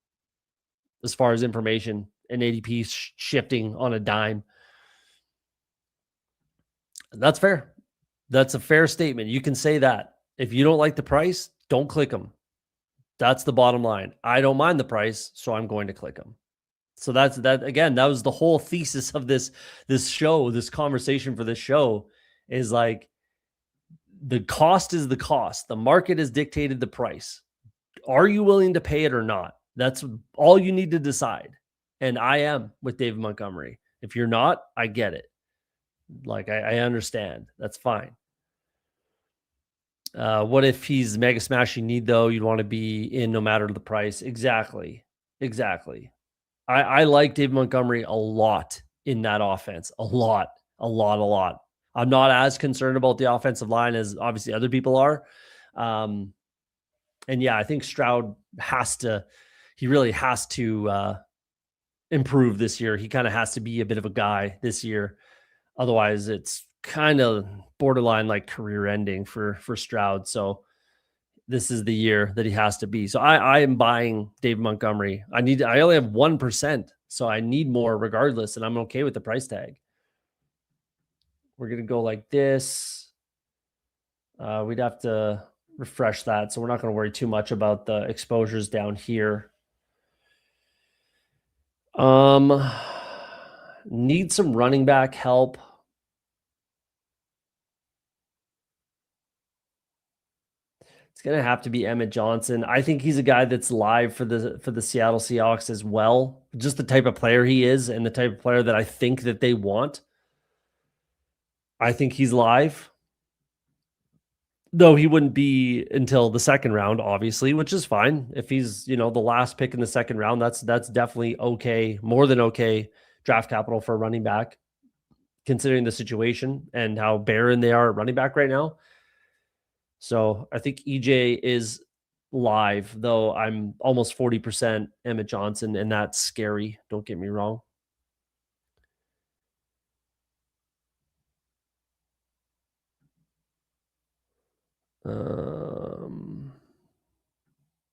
as far as information and ADP shifting on a dime. That's fair. That's a fair statement. You can say that. If you don't like the price, don't click them. That's the bottom line. I don't mind the price, so I'm going to click them. So that's that. Again, that was the whole thesis of this show, this conversation for this show is like the cost is the cost. The market has dictated the price. Are you willing to pay it or not? That's all you need to decide. And I am with David Montgomery. If you're not, I get it. Like I understand. That's fine. What if he's mega smash you need though? You'd want to be in no matter the price. Exactly. I like David Montgomery a lot in that offense. A lot. I'm not as concerned about the offensive line as obviously other people are. And yeah, I think Stroud really has to improve this year. He kind of has to be a bit of a guy this year. Otherwise, it's kind of borderline like career ending for Stroud. So this is the year that he has to be. So I am buying David Montgomery. I only have 1%, so I need more regardless, and I'm okay with the price tag. We're going to go like this. We'd have to refresh that, so we're not going to worry too much about the exposures down here. Need some running back help. It's going to have to be Emmett Johnson. I think he's a guy that's live for the Seattle Seahawks as well. Just the type of player he is and the type of player that I think that they want. I think he's live. Though he wouldn't be until the second round, obviously, which is fine. If he's, the last pick in the second round, that's definitely okay, more than okay draft capital for a running back, considering the situation and how barren they are at running back right now. So I think EJ is live, though I'm almost 40% Emmett Johnson, and that's scary. Don't get me wrong.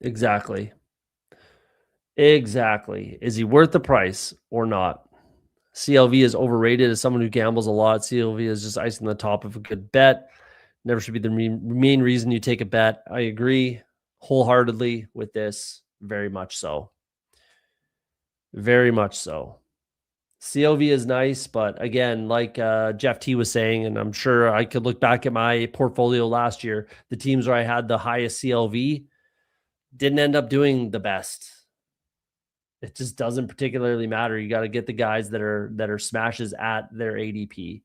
Exactly. Is he worth the price or not? CLV is overrated. As someone who gambles a lot, CLV is just icing on the top of a good bet. Never should be the main reason you take a bet. I agree wholeheartedly with this. Very much so. Very much so. CLV is nice, but again, like Jeff T was saying, and I'm sure I could look back at my portfolio last year, the teams where I had the highest CLV didn't end up doing the best. It just doesn't particularly matter. You got to get the guys that are smashes at their ADP,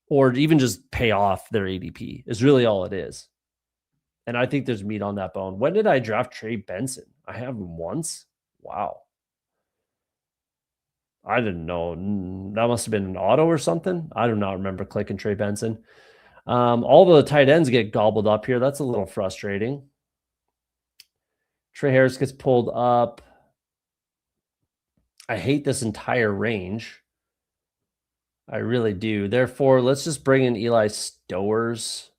or even just pay off their ADP is really all it is. And I think there's meat on that bone. When did I draft Trey Benson? I have him once. Wow. I didn't know. That must have been an auto or something. I do not remember clicking Trey Benson. All the tight ends get gobbled up here. That's a little frustrating. Trey Harris gets pulled up. I hate this entire range. I really do. Therefore, let's just bring in Eli Stowers.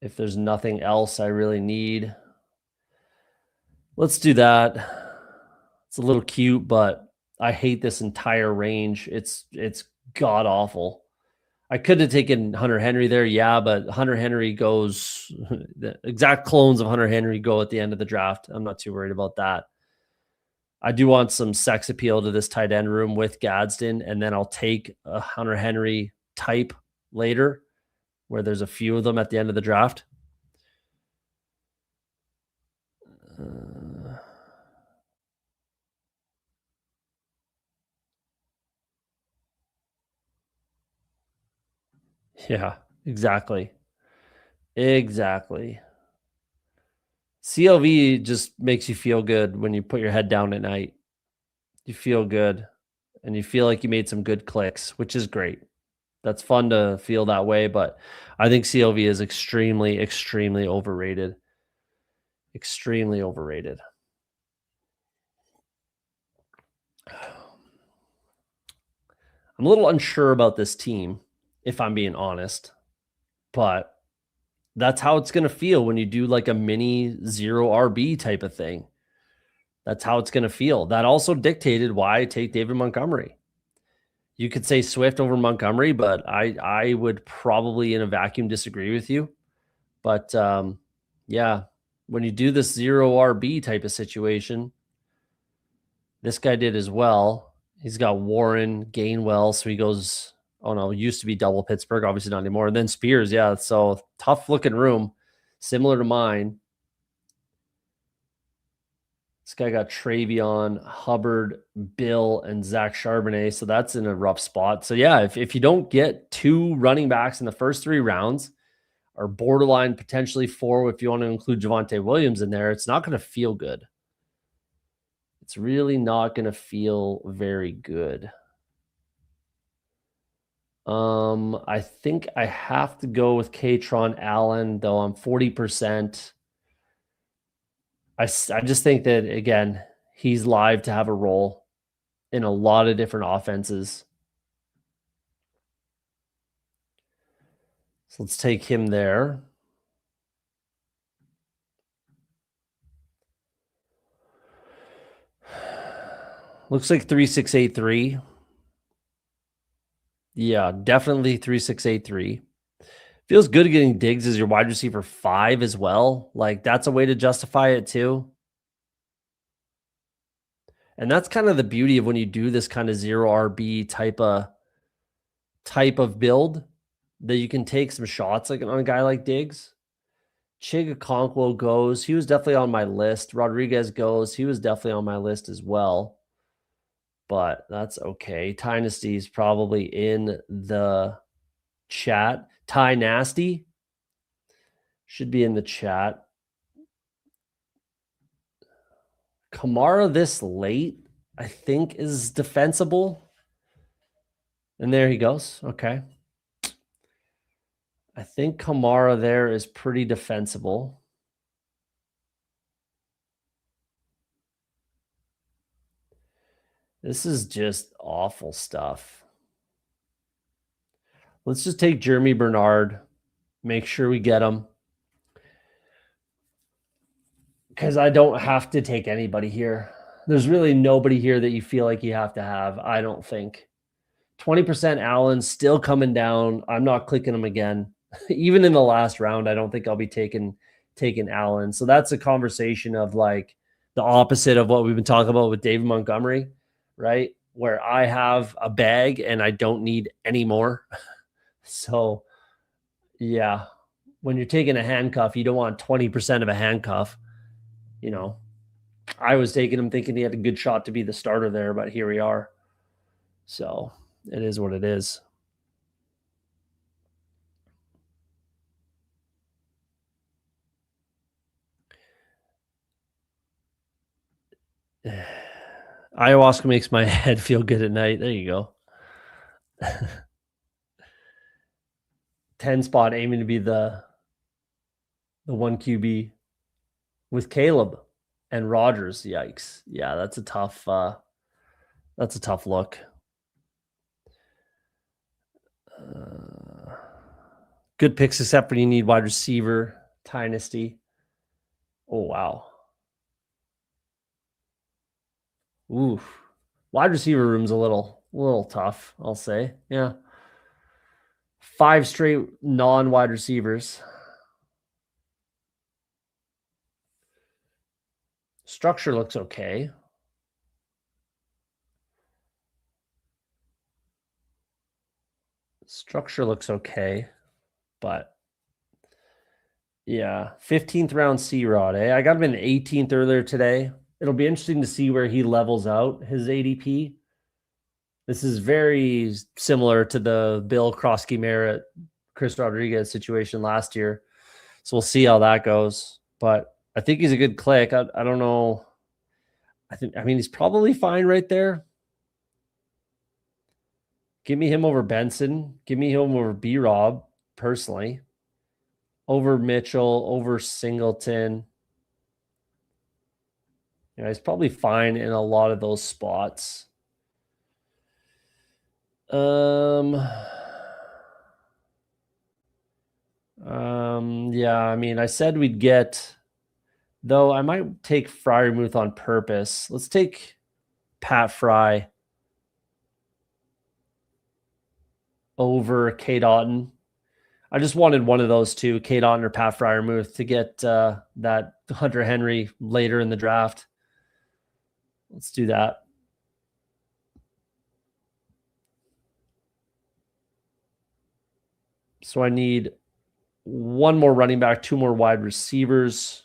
If there's nothing else I really need. Let's do that. It's a little cute, but I hate this entire range. It's god awful. I could have taken Hunter Henry there, yeah, but Hunter Henry goes the exact clones of Hunter Henry go at the end of the draft. I'm not too worried about that. I do want some sex appeal to this tight end room with Gadsden, and then I'll take a Hunter Henry type later, where there's a few of them at the end of the draft. Yeah, exactly. CLV just makes you feel good when you put your head down at night. You feel good and you feel like you made some good clicks, which is great. That's fun to feel that way, but I think CLV is extremely, extremely overrated. Extremely overrated. I'm a little unsure about this team, if I'm being honest, but that's how it's going to feel when you do like a mini zero RB type of thing. That's how it's going to feel. That also dictated why I take David Montgomery. You could say Swift over Montgomery, but I would probably in a vacuum disagree with you. But yeah, when you do this zero RB type of situation, this guy did as well. He's got Warren, Gainwell, so he goes, oh no, used to be double Pittsburgh, obviously not anymore. And then Spears, yeah, so tough looking room, similar to mine. This guy got Travion, Hubbard, Bill, and Zach Charbonnet. So that's in a rough spot. So yeah, if you don't get 2 running backs in the first 3 rounds, or borderline potentially 4 if you want to include Javonte Williams in there, it's not going to feel good. It's really not going to feel very good. I think I have to go with Katron Allen, though I'm 40%. I just think that, again, he's live to have a role in a lot of different offenses. So let's take him there. Looks like 3683. Yeah, definitely 3683. Feels good getting Diggs as your wide receiver 5 as well. Like, that's a way to justify it too. And that's kind of the beauty of when you do this kind of zero RB type of build, that you can take some shots like on a guy like Diggs. Chigakonkwo goes. He was definitely on my list. Rodriguez goes. He was definitely on my list as well. But that's okay. Dynasty's probably in the chat. Ty Nasty should be in the chat. Kamara this late, I think, is defensible. And there he goes. Okay. I think Kamara there is pretty defensible. This is just awful stuff. Let's just take Jeremy Bernard, make sure we get him. Because I don't have to take anybody here. There's really nobody here that you feel like you have to have, I don't think. 20% Allen still coming down. I'm not clicking him again. Even in the last round, I don't think I'll be taking Allen. So that's a conversation of like the opposite of what we've been talking about with David Montgomery, right? Where I have a bag and I don't need any more. So yeah, when you're taking a handcuff, you don't want 20% of a handcuff. You know, I was taking him thinking he had a good shot to be the starter there, but here we are. So it is what it is. Ayahuasca makes my head feel good at night. There you go. 10 spot aiming to be the 1 QB with Caleb and Rodgers. Yikes. Yeah, that's a tough look. Good picks, except when you need wide receiver. Dynasty. Oh, wow. Oof. Wide receiver room's a little tough, I'll say. Yeah. 5 straight non-wide receivers. Structure looks okay. Structure looks okay, but yeah, 15th round C-Rod, eh? I got him in 18th earlier today. It'll be interesting to see where he levels out his ADP. This is very similar to the Bill Krosky Merritt, Chris Rodriguez situation last year. So we'll see how that goes. But I think he's a good click. I don't know. I mean, he's probably fine right there. Give me him over Benson. Give me him over B-Rob, personally. Over Mitchell, over Singleton. Yeah, he's probably fine in a lot of those spots. Yeah, I mean, I said we'd get, though I might take Freiermuth on purpose. Let's take Pat Fry over Kate Otten. I just wanted one of those two, Kate Otten or Pat Freiermuth, to get that Hunter Henry later in the draft. Let's do that. So I need one more running back, two more wide receivers.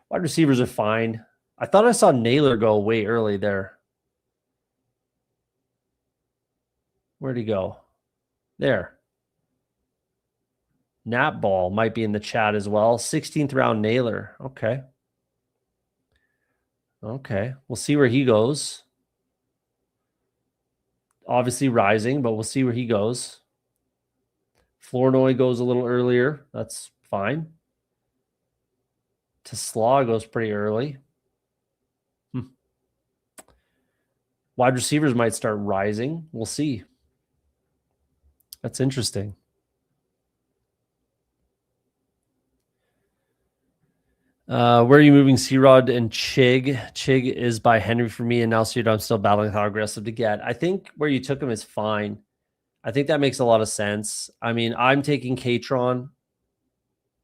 Wide receivers are fine. I thought I saw Naylor go way early there. Where'd he go? There. Nap Ball might be in the chat as well. 16th round Naylor. Okay. Okay. We'll see where he goes. Obviously rising, but we'll see where he goes. Flournoy goes a little earlier. That's fine. Tesla goes pretty early. Wide receivers might start rising. We'll see. That's interesting. Where are you moving C-Rod and Chig? Chig is by Henry for me, and now I'm still battling how aggressive to get. I think where you took him is fine. I think that makes a lot of sense. I mean, I'm taking Katron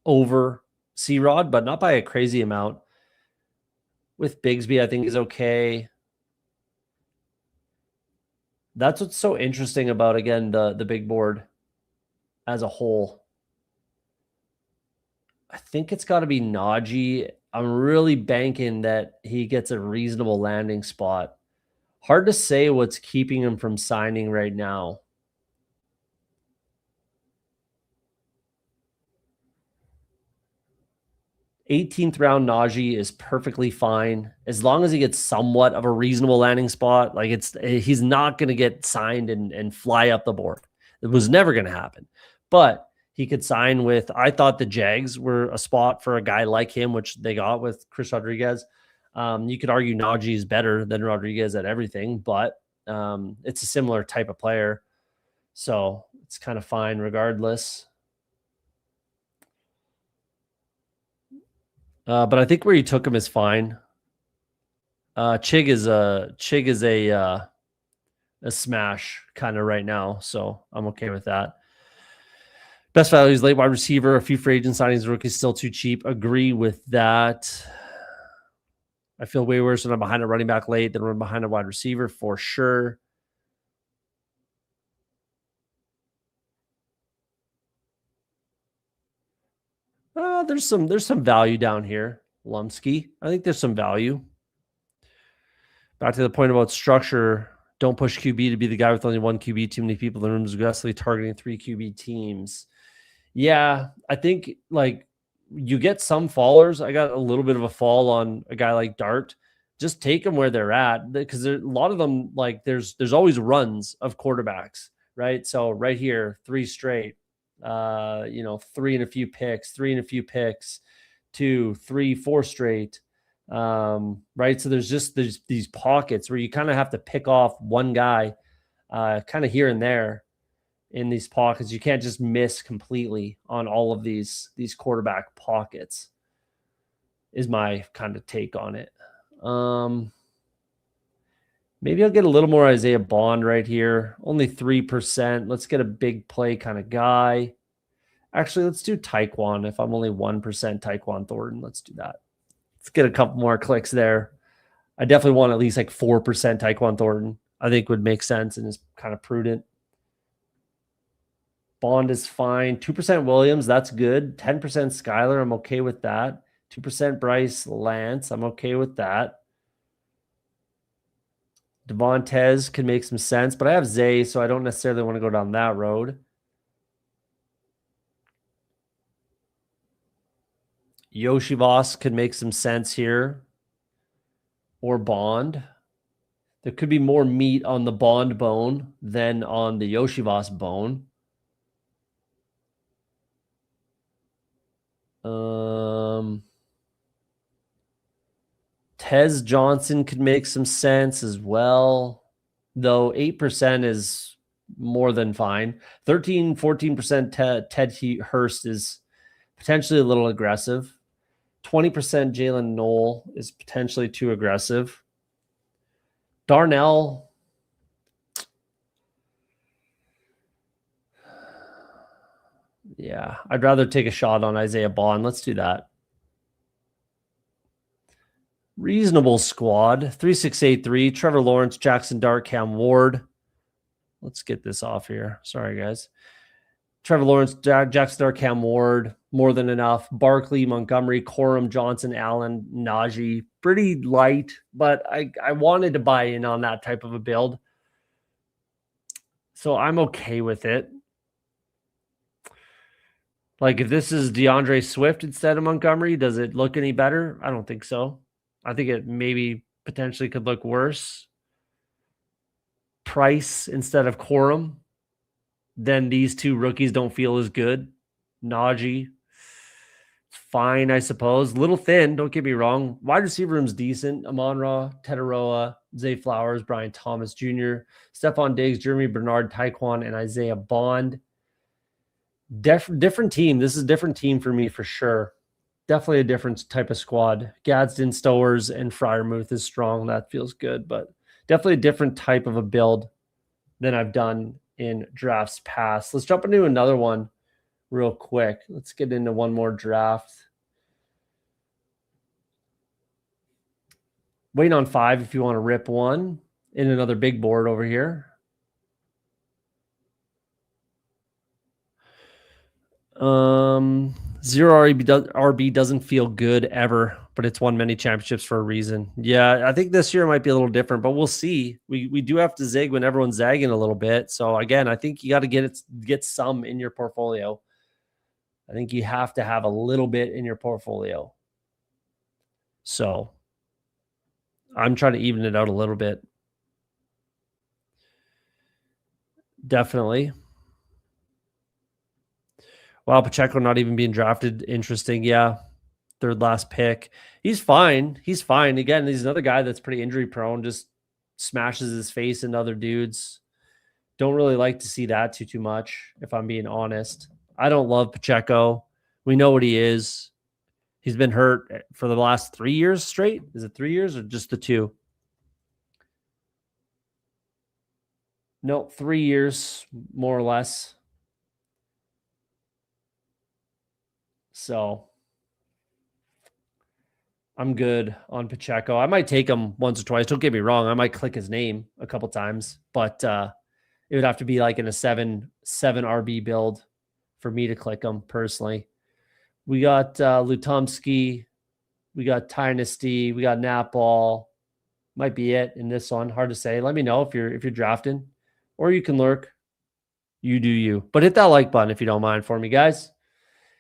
over C-Rod, but not by a crazy amount. With Bigsby, I think is okay. That's what's so interesting about, again, the big board as a whole. I think it's got to be Najee. I'm really banking that he gets a reasonable landing spot. Hard to say what's keeping him from signing right now. 18th round Najee is perfectly fine as long as he gets somewhat of a reasonable landing spot. Like he's not going to get signed and fly up the board. It was never going to happen. But he could sign with, I thought the Jags were a spot for a guy like him, which they got with Chris Rodriguez. You could argue Najee is better than Rodriguez at everything, but it's a similar type of player. So it's kind of fine regardless. But I think where you took him is fine. Chig is a smash kind of right now, so I'm okay with that. Best values, late wide receiver, a few free agent signings, rookies still too cheap. Agree with that. I feel way worse when I'm behind a running back late than when I'm behind a wide receiver for sure. There's some value down here, Lumsky. I think there's some value. Back to the point about structure. Don't push QB to be the guy with only one QB. Too many people in the room is aggressively targeting 3 QB teams. Yeah, I think like you get some fallers. I got a little bit of a fall on a guy like Dart. Just take them where they're at because a lot of them, like there's always runs of quarterbacks, right? So right here, 3 straight, 3 and a few picks, 3 and a few picks, 2, 3, 4 straight. Right. So there's these pockets where you kind of have to pick off one guy kind of here and there in these pockets. You can't just miss completely on all of these quarterback pockets is my kind of take on it. Maybe I'll get a little more Isaiah Bond right here. Only 3%. Let's get a big play kind of guy. Actually, let's do Tyquan. If I'm only 1% Tyquan Thornton, let's do that. Let's get a couple more clicks there. I definitely want at least like 4% Tyquan Thornton. I think would make sense and is kind of prudent. Bond is fine. 2% Williams, that's good. 10% Skyler, I'm okay with that. 2% Bryce Lance, I'm okay with that. Devontae can make some sense, but I have Zay, so I don't necessarily want to go down that road. Yoshivas could make some sense here. Or Bond. There could be more meat on the Bond bone than on the Yoshivas bone. Tez Johnson could make some sense as well, though 8% is more than fine. 14% Ted Hurst is potentially a little aggressive. 20% Jalen Knoll is potentially too aggressive. Darnell, yeah, I'd rather take a shot on Isaiah Bond. Let's do that. Reasonable squad. 3683, Trevor Lawrence, Jackson Dart, Cam Ward. Let's get this off here. Sorry, guys. Trevor Lawrence, Jackson Dart, Cam Ward, more than enough. Barkley, Montgomery, Corum, Johnson, Allen, Najee. Pretty light, but I wanted to buy in on that type of a build. So I'm okay with it. Like, if this is DeAndre Swift instead of Montgomery, does it look any better? I don't think so. I think it maybe potentially could look worse. Price instead of Corum, then these two rookies don't feel as good. Najee, fine, I suppose. Little thin, don't get me wrong. Wide receiver room's decent. Amon-Ra, Tetaroa, Zay Flowers, Brian Thomas Jr., Stephon Diggs, Jeremy Bernard, Tyquan, and Isaiah Bond. Different team. This is a different team for me for sure. Definitely a different type of squad. Gadsden, Stowers, and Freiermuth is strong. That feels good, but definitely a different type of a build than I've done in drafts past. Let's jump into another one real quick. Let's get into one more draft. Waiting on 5 if you want to rip one in another big board over here. Zero RB doesn't feel good ever, but it's won many championships for a reason. Yeah, I think this year might be a little different, but we'll see. We do have to zig when everyone's zagging a little bit. So again, I think you got to get some in your portfolio. I think you have to have a little bit in your portfolio. So I'm trying to even it out a little bit. Definitely. Wow, Pacheco not even being drafted. Interesting. Yeah. Third last pick. He's fine. He's fine. Again, he's another guy that's pretty injury prone, just smashes his face into other dudes. Don't really like to see that too much, if I'm being honest. I don't love Pacheco. We know what he is. He's been hurt for the last 3 years straight. Is it 3 years or just the 2? No, 3 years, more or less. So I'm good on Pacheco. I might take him once or twice. Don't get me wrong. I might click his name a couple times, but it would have to be like in a 7 RB build for me to click him personally. We got Lutomsky. We got Dynasty. We got Napball. Might be it in this one. Hard to say. Let me know if you're drafting, or you can lurk. You do you. But hit that like button if you don't mind for me, guys.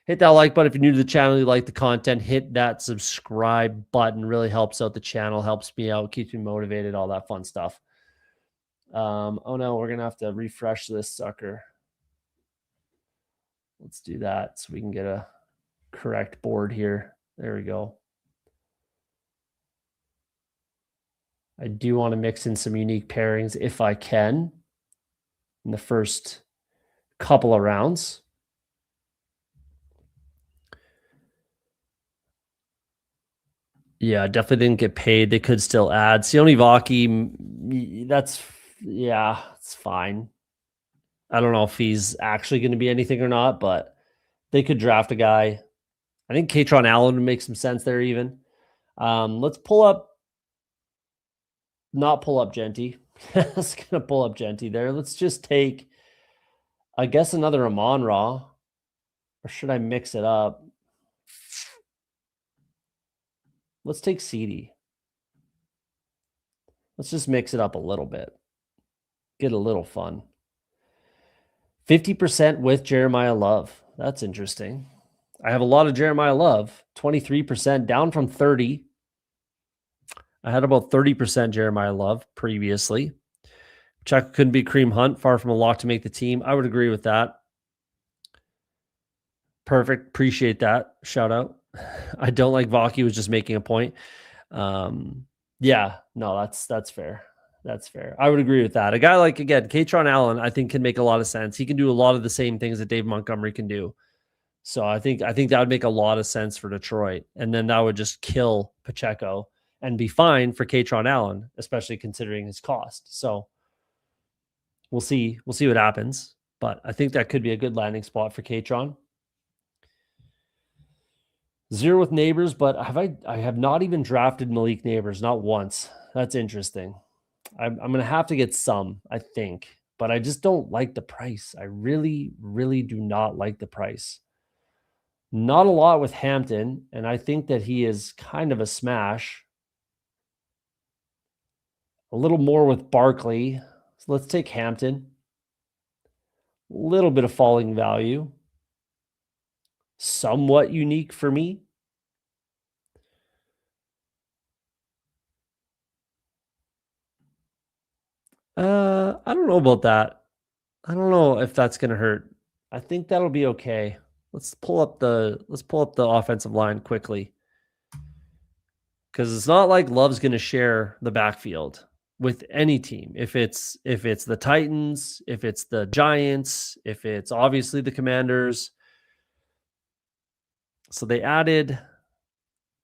Hit that like button if you're new to the channel, you like the content. Hit that subscribe button. Really helps out the channel, helps me out, keeps me motivated, all that fun stuff. Oh no, we're going to have to refresh this sucker. Let's do that so we can get a correct board here. There we go. I do want to mix in some unique pairings if I can in the first couple of rounds. Yeah, definitely didn't get paid. They could still add. Sione Vaki, that's, yeah, it's fine. I don't know if he's actually going to be anything or not, but they could draft a guy. I think Katron Allen would make some sense there even. Let's pull up, not pull up Genty. Let's going to pull up Genty there. Let's just take, I guess, another Amon-Ra. Or should I mix it up? Let's take CD. Let's just mix it up a little bit. Get a little fun. 50% with Jeremiah Love. That's interesting. I have a lot of Jeremiah Love, 23% down from 30. I had about 30% Jeremiah Love previously. Chuck couldn't be Kareem Hunt, far from a lock to make the team. I would agree with that. Perfect. Appreciate that. Shout out. I don't like Vaki, was just making a point. Yeah, no, that's fair. That's fair. I would agree with that. A guy like, again, Katron Allen, I think can make a lot of sense. He can do a lot of the same things that Dave Montgomery can do. So I think that would make a lot of sense for Detroit. And then that would just kill Pacheco and be fine for Katron Allen, especially considering his cost. So we'll see. We'll see what happens. But I think that could be a good landing spot for Katron. 0 with Neighbors, but I have not even drafted Malik Neighbors, not once. That's interesting. I'm going to have to get some, I think, but I just don't like the price. I really, really do not like the price. Not a lot with Hampton, and I think that he is kind of a smash. A little more with Barkley. So let's take Hampton. A little bit of falling value. Somewhat unique for me. I don't know about that. I don't know if that's going to hurt. I think that'll be okay. Let's pull up the offensive line quickly. Because it's not like Love's going to share the backfield with any team. If it's the Titans, if it's the Giants, if it's obviously the Commanders. So they added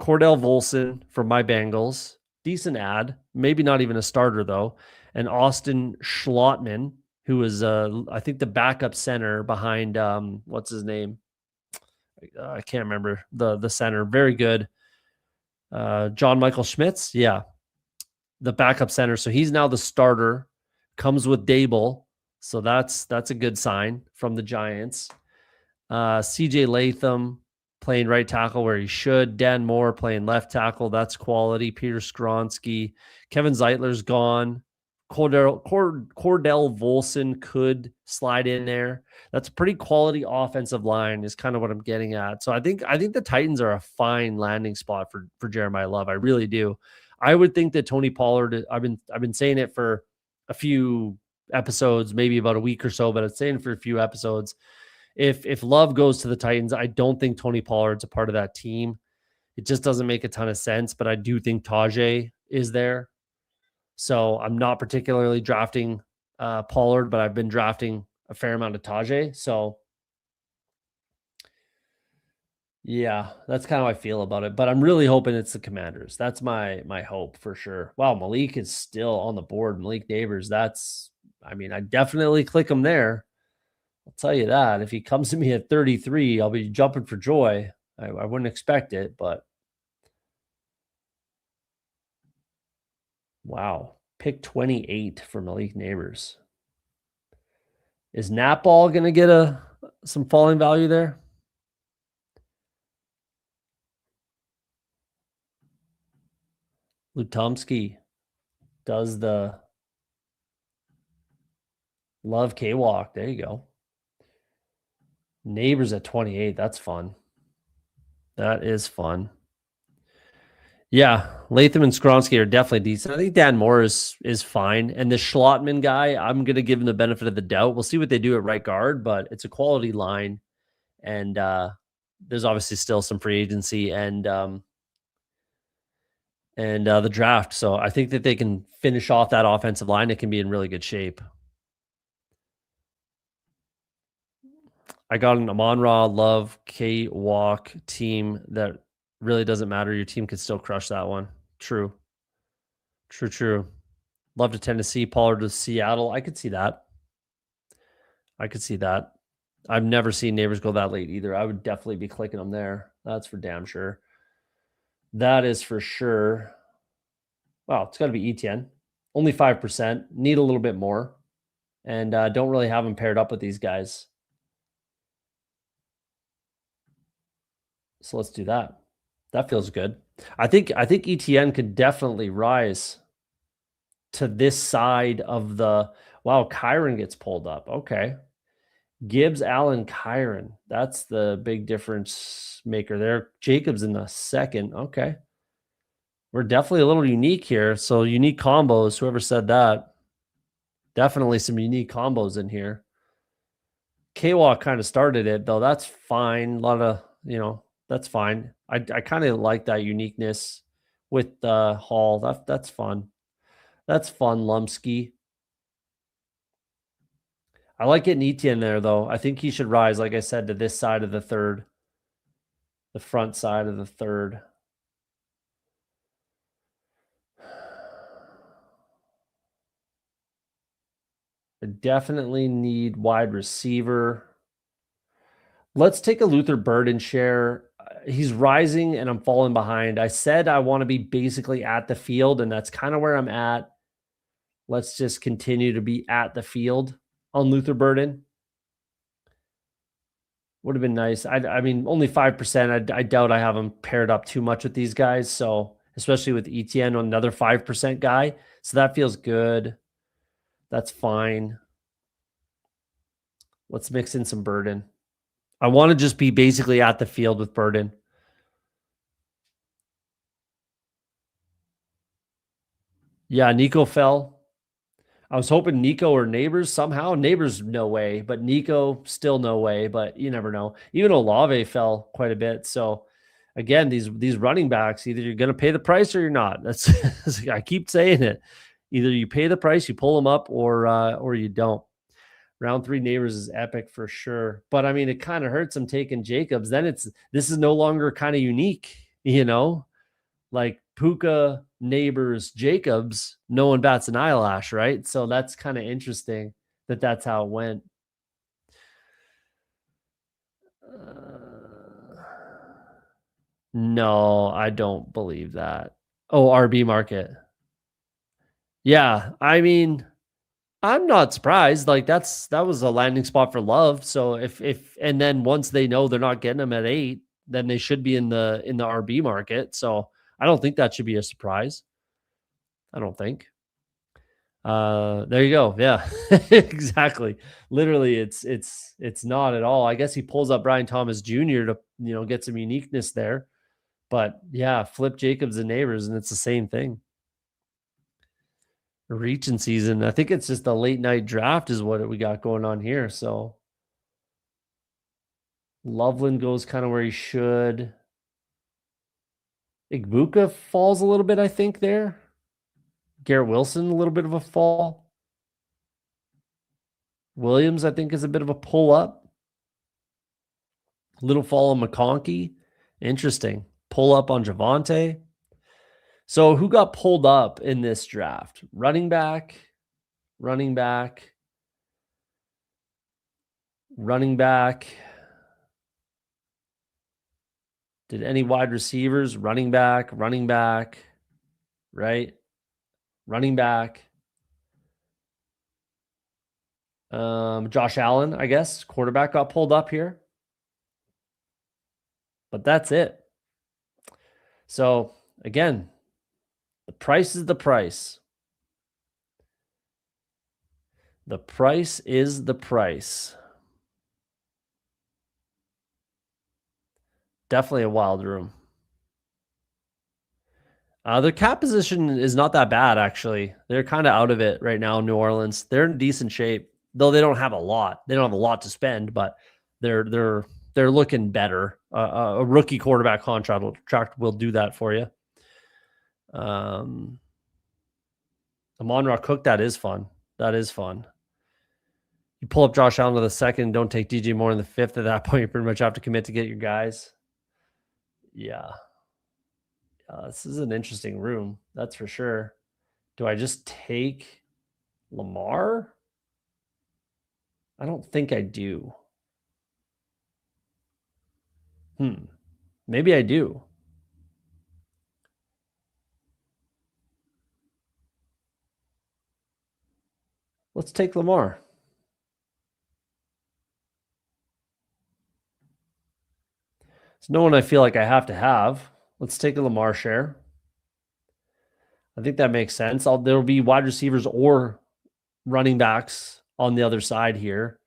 Cordell Volson for my Bengals. Decent ad. Maybe not even a starter, though. And Austin Schlottman, who was, I think, the backup center behind, what's his name? I can't remember the center. Very good. John Michael Schmitz. Yeah. The backup center. So he's now the starter. Comes with Dable. So that's a good sign from the Giants. CJ Latham playing right tackle where he should. Dan Moore playing left tackle. That's quality. Peter Skronsky. Kevin Zeitler's gone. Cordell Volson could slide in there. That's a pretty quality offensive line is kind of what I'm getting at. So I think the Titans are a fine landing spot for Jeremiah Love. I really do. I would think that Tony Pollard, I've been saying it for a few episodes, maybe about a week or so, but I'm saying for a few episodes. If Love goes to the Titans, I don't think Tony Pollard's a part of that team. It just doesn't make a ton of sense, but I do think Tajay is there. So I'm not particularly drafting Pollard, but I've been drafting a fair amount of Tajay. So yeah, that's kind of how I feel about it. But I'm really hoping it's the Commanders. That's my hope for sure. Wow, Malik is still on the board. Malik Neighbors, I definitely click him there. I'll tell you that. If he comes to me at 33, I'll be jumping for joy. I wouldn't expect it, but wow. Pick 28 for Malik Neighbors. Is Napball going to get some falling value there? Lutomsky does the Love K-Walk. There you go. Neighbors at 28. That's fun. That is fun. Yeah, Latham and Skronsky are definitely decent. I think Dan Moore is fine. And the Schlottman guy, I'm going to give him the benefit of the doubt. We'll see what they do at right guard, but it's a quality line. And there's obviously still some free agency and the draft. So I think that they can finish off that offensive line. It can be in really good shape. I got an Amon-Ra Love K-Walk team that really doesn't matter. Your team could still crush that one. True. Love to Tennessee, Pollard to Seattle. I could see that. I've never seen Neighbors go that late either. I would definitely be clicking them there. That's for damn sure. That is for sure. Wow, it's got to be ETN. Only 5%. Need a little bit more. And don't really have them paired up with these guys. So let's do that. That feels good. I think ETN could definitely rise to this side of the wow. Kyron gets pulled up. Okay. Gibbs, Allen, Kyron. That's the big difference maker there. Jacobs in the second. Okay. We're definitely a little unique here. So unique combos, whoever said that. Definitely some unique combos in here. K-Walk kind of started it, though. That's fine. A lot of, that's fine. I kind of like that uniqueness with Hall. That's fun. That's fun, Lumsky. I like getting Etienne there, though. I think he should rise, like I said, to this side of the third. The front side of the third. I definitely need wide receiver. Let's take a Luther Burden share. He's rising and I'm falling behind. I said I want to be basically at the field, and that's kind of where I'm at. Let's just continue to be at the field on Luther Burden. Would have been nice. I mean, only 5%. I doubt I have him paired up too much with these guys. So, especially with Etienne, another 5% guy. So that feels good. That's fine. Let's mix in some Burden. I want to just be basically at the field with Burden. Yeah, Nico fell. I was hoping Nico or Neighbors somehow. Neighbors, no way. But Nico, still no way. But you never know. Even Olave fell quite a bit. So again, these running backs, either you're going to pay the price or you're not. That's I keep saying it. Either you pay the price, you pull them up, or you don't. Round 3 Neighbors is epic for sure. But I mean, it kind of hurts them taking Jacobs. Then this is no longer kind of unique, like Puka, Neighbors, Jacobs, no one bats an eyelash, right? So that's kind of interesting that's how it went. No, I don't believe that. Oh, RB market. Yeah, I mean, I'm not surprised. Like that was a landing spot for Love. So if and then once they know they're not getting them at 8, then they should be in the RB market. So I don't think that should be a surprise. I don't think. There you go. Yeah, exactly. Literally, it's not at all. I guess he pulls up Brian Thomas Jr. to get some uniqueness there, but yeah, flip Jacobs and Neighbors, and it's the same thing. Reaching season. I think it's just a late night draft is what we got going on here. So Loveland goes kind of where he should. Igbuka falls a little bit, I think, there. Garrett Wilson, a little bit of a fall. Williams, I think, is a bit of a pull up. Little fall on McConkey. Interesting. Pull up on Javonte. So who got pulled up in this draft? Running back. Running back. Did any wide receivers? Running back, right? Running back. Josh Allen, I guess. Quarterback got pulled up here. But that's it. So again, the price is the price. The price is the price. Definitely a wild room. Their cap position is not that bad, actually. They're kind of out of it right now in New Orleans. They're in decent shape, though they don't have a lot. They don't have a lot to spend, but they're looking better. A rookie quarterback contract will do that for you. Amon-Ra Cook, that is fun. That is fun. You pull up Josh Allen to the second, don't take DJ Moore in the 5th. At that point, you pretty much have to commit to get your guys. Yeah. This is an interesting room, that's for sure. Do I just take Lamar? I don't think I do. Maybe I do. Let's take Lamar. It's no one I feel like I have to have. Let's take a Lamar share. I think that makes sense. There'll be wide receivers or running backs on the other side here.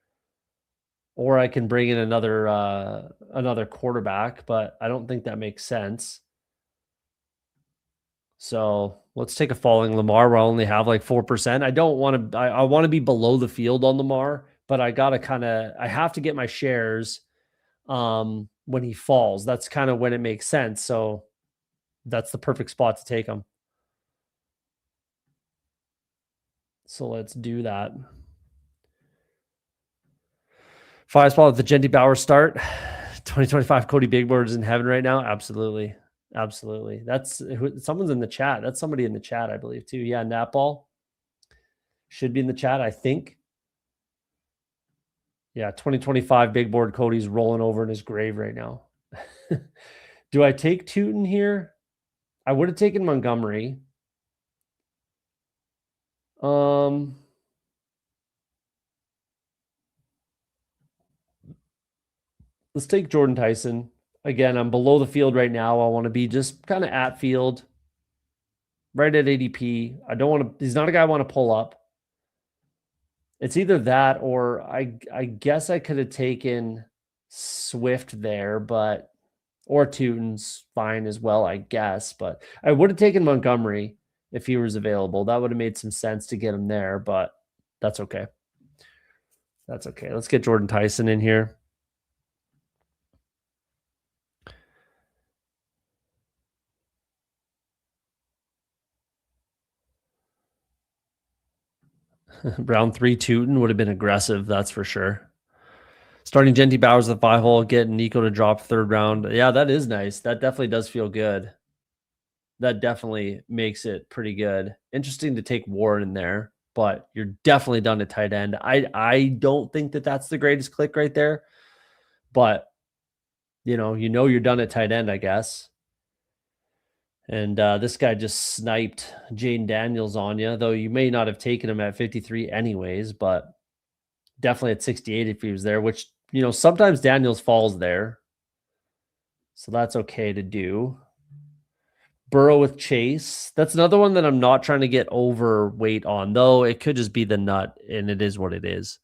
or I can bring in another quarterback, but I don't think that makes sense. So let's take a falling Lamar where I only have like 4%. I don't want to, I want to be below the field on Lamar, but I got to I have to get my shares when he falls. That's kind of when it makes sense. So that's the perfect spot to take him. So let's do that. 5 spot with the Genty Bauer start. 2025 Cody Bigboard is in heaven right now. Absolutely. Absolutely. That's someone's in the chat. That's somebody in the chat, I believe, too. Yeah, Napball should be in the chat, I think. Yeah, 2025 Big Board Cody's rolling over in his grave right now. Do I take Tootin here? I would have taken Montgomery. Let's take Jordan Tyson. Again, I'm below the field right now. I want to be just kind of at field, right at ADP. I don't want to, he's not a guy I want to pull up. It's either that or I guess I could have taken Swift there, but or Tootin's fine as well, I guess. But I would have taken Montgomery if he was available. That would have made some sense to get him there, but that's okay. That's okay. Let's get Jordan Tyson in here. Round 3 Tootin would have been aggressive, that's for sure. Starting Genty Bowers at the 5 hole, getting Nico to drop 3rd round. Yeah, that is nice. That definitely does feel good. That definitely makes it pretty good. Interesting to take Warren in there, but you're definitely done at tight end. I don't think that that's the greatest click right there, but you know you're done at tight end, I guess. And this guy just sniped Jaden Daniels on you, though you may not have taken him at 53 anyways, but definitely at 68 if he was there, which, sometimes Daniels falls there. So that's okay to do. Burrow with Chase. That's another one that I'm not trying to get overweight on, though it could just be the nut, and it is what it is.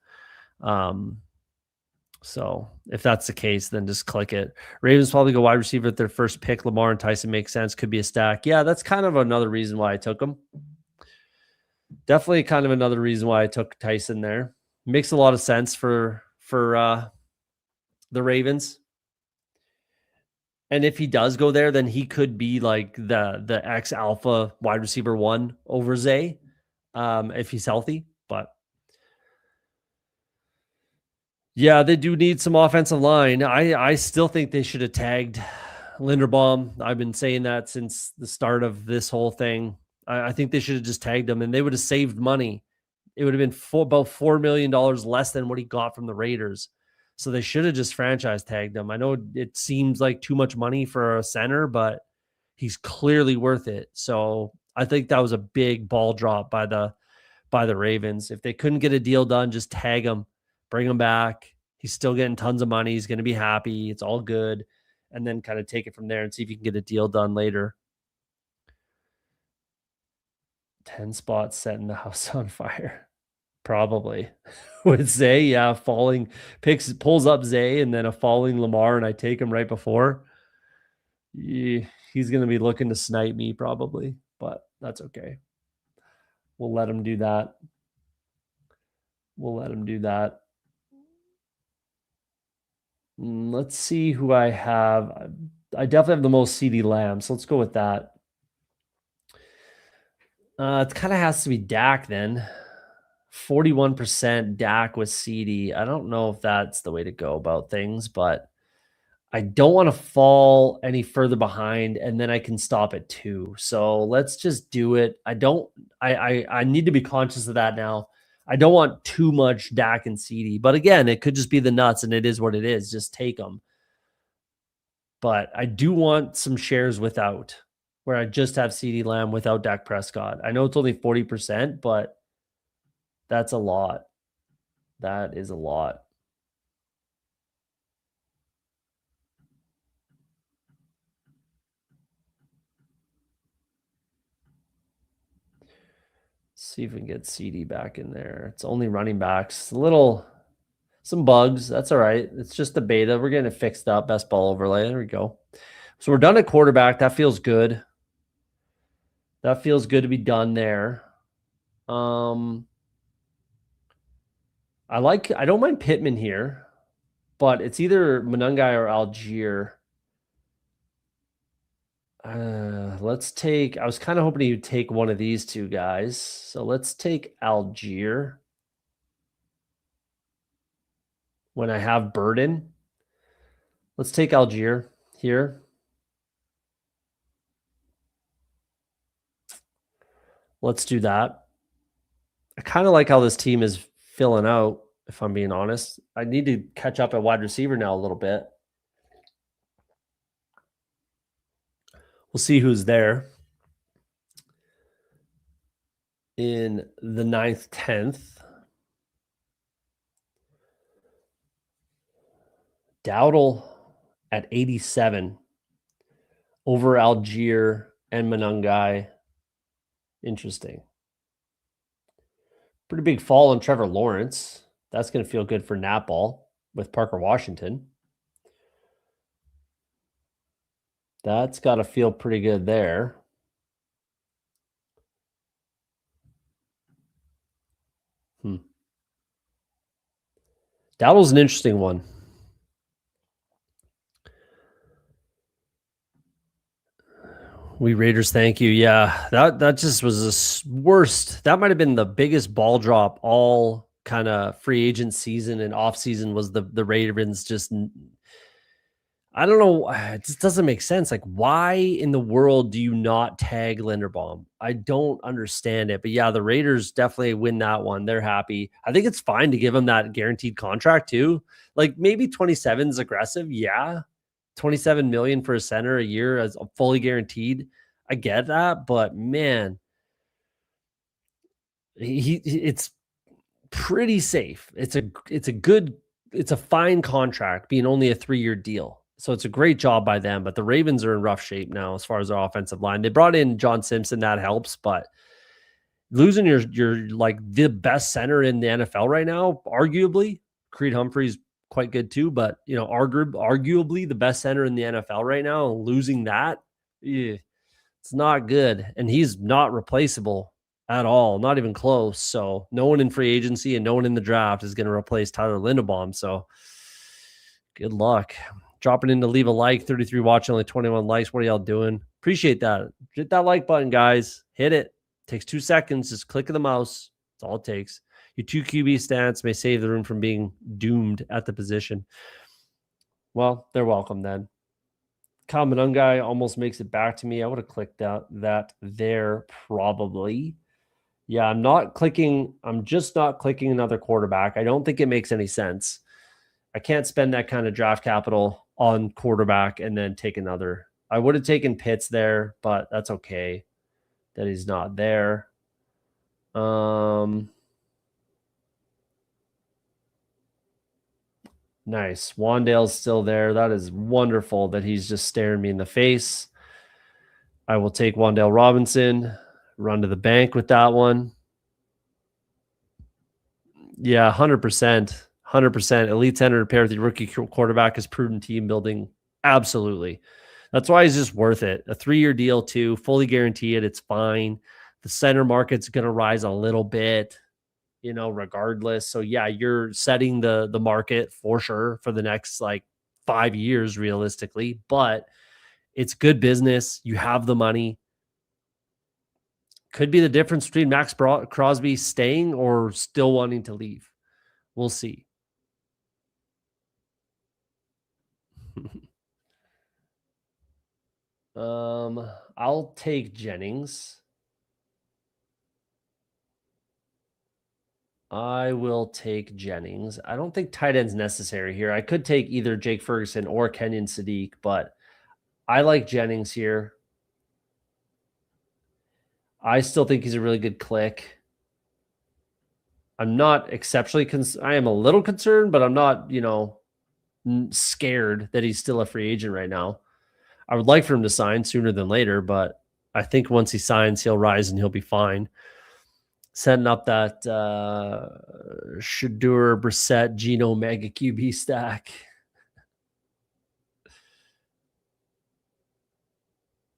So if that's the case, then just click it. Ravens probably go wide receiver at their first pick. Lamar and Tyson makes sense. Could be a stack. Yeah, that's kind of another reason why I took them. Definitely kind of another reason why I took Tyson there. Makes a lot of sense for the Ravens. And if he does go there, then he could be like the X alpha wide receiver 1 over Zay, if he's healthy. But yeah, they do need some offensive line. I still think they should have tagged Linderbaum. I've been saying that since the start of this whole thing. I think they should have just tagged him, and they would have saved money. It would have been about $4 million less than what he got from the Raiders. So they should have just franchise tagged him. I know it seems like too much money for a center, but he's clearly worth it. So I think that was a big ball drop by the Ravens. If they couldn't get a deal done, just tag him, bring him back. He's still getting tons of money. He's going to be happy. It's all good. And then kind of take it from there and see if you can get a deal done later. 10 spots setting the house on fire. Probably with Zay. Yeah. Pulls up Zay and then a falling Lamar, and I take him right before. Yeah, he's going to be looking to snipe me probably, but that's okay. We'll let him do that. Let's see who I have. I definitely have the most CD Lamb, so let's go with that. It kind of has to be Dak then. 41% Dak with CD. I don't know if that's the way to go about things, but I don't want to fall any further behind, and then I can stop at 2. So let's just do it. I need to be conscious of that now. I don't want too much Dak and CD, but again, it could just be the nuts, and it is what it is. Just take them. But I do want some shares without, where I just have CD Lamb without Dak Prescott. I know it's only 40%, but that's a lot. That is a lot. See if we can get CD back in there. It's only running backs. A little Some bugs. That's all right. It's just the beta. We're getting it fixed up. Best ball overlay. There we go. So we're done at quarterback. That feels good. That feels good to be done there. I don't mind Pittman here, but it's either Monungai or Algier. Let's take, I was kind of hoping you'd take one of these two guys. So let's take Algier when I have Burden. Let's take Algier here. Let's do that. I kind of like how this team is filling out, if I'm being honest. I need to catch up at wide receiver now a little bit. We'll see who's there in the 9th, 10th. Dowdle at 87 over Algier and Monungai. Interesting. Pretty big fall on Trevor Lawrence. That's going to feel good for Napball with Parker Washington. That's got to feel pretty good there. Dowdle's an interesting one. We Raiders, thank you. Yeah, that just was the worst. That might have been the biggest ball drop all kind of free agent season and off season was the Ravens just. I don't know. It just doesn't make sense. Like, why in the world do you not tag Linderbaum? I don't understand it. But yeah, the Raiders definitely win that one. They're happy. I think it's fine to give him that guaranteed contract too. Like maybe 27 is aggressive. Yeah. 27 million for a center a year as fully guaranteed. I get that, but man, it's pretty safe. It's a fine contract being only a 3-year deal. So it's a great job by them, but the Ravens are in rough shape now as far as their offensive line. They brought in John Simpson, that helps, but losing your like the best center in the NFL right now, arguably, Creed Humphrey's quite good too, but arguably the best center in the NFL right now, losing that, it's not good. And he's not replaceable at all, not even close. So no one in free agency and no one in the draft is going to replace Tyler Linderbaum. So good luck. Dropping in to leave a like. 33 watching, only 21 likes. What are y'all doing? Appreciate that. Hit that like button, guys. Hit it. Takes 2 seconds. Just click of the mouse. That's all it takes. Your 2 QB stance may save the room from being doomed at the position. Well, they're welcome then. Kyle Monungai almost makes it back to me. I would have clicked that there probably. Yeah, I'm just not clicking another quarterback. I don't think it makes any sense. I can't spend that kind of draft capital on quarterback and then take another. I would have taken Pitts there, but that's okay that he's not there. Nice. Wandale's still there. That is wonderful that he's just staring me in the face. I will take Wandale Robinson, run to the bank with that one. Yeah, 100%. 100%. Elite center to pair with your rookie quarterback is prudent team building. Absolutely. That's why he's just worth it. A 3-year deal too, fully guaranteed. It's fine. The center market's going to rise a little bit, regardless. So yeah, you're setting the market for sure for the next like 5 years realistically, but it's good business. You have the money. Could be the difference between Max Crosby staying or still wanting to leave. We'll see. I'll take Jennings. I will take Jennings. I don't think tight end's necessary here. I could take either Jake Ferguson or Kenyon Sadiq, but I like Jennings here. I still think he's a really good click. I'm not exceptionally I am a little concerned, but I'm not, scared that he's still a free agent right now. I would like for him to sign sooner than later, but I think once he signs, he'll rise and he'll be fine. Setting up that Shedeur, Brissett, Geno mega QB stack.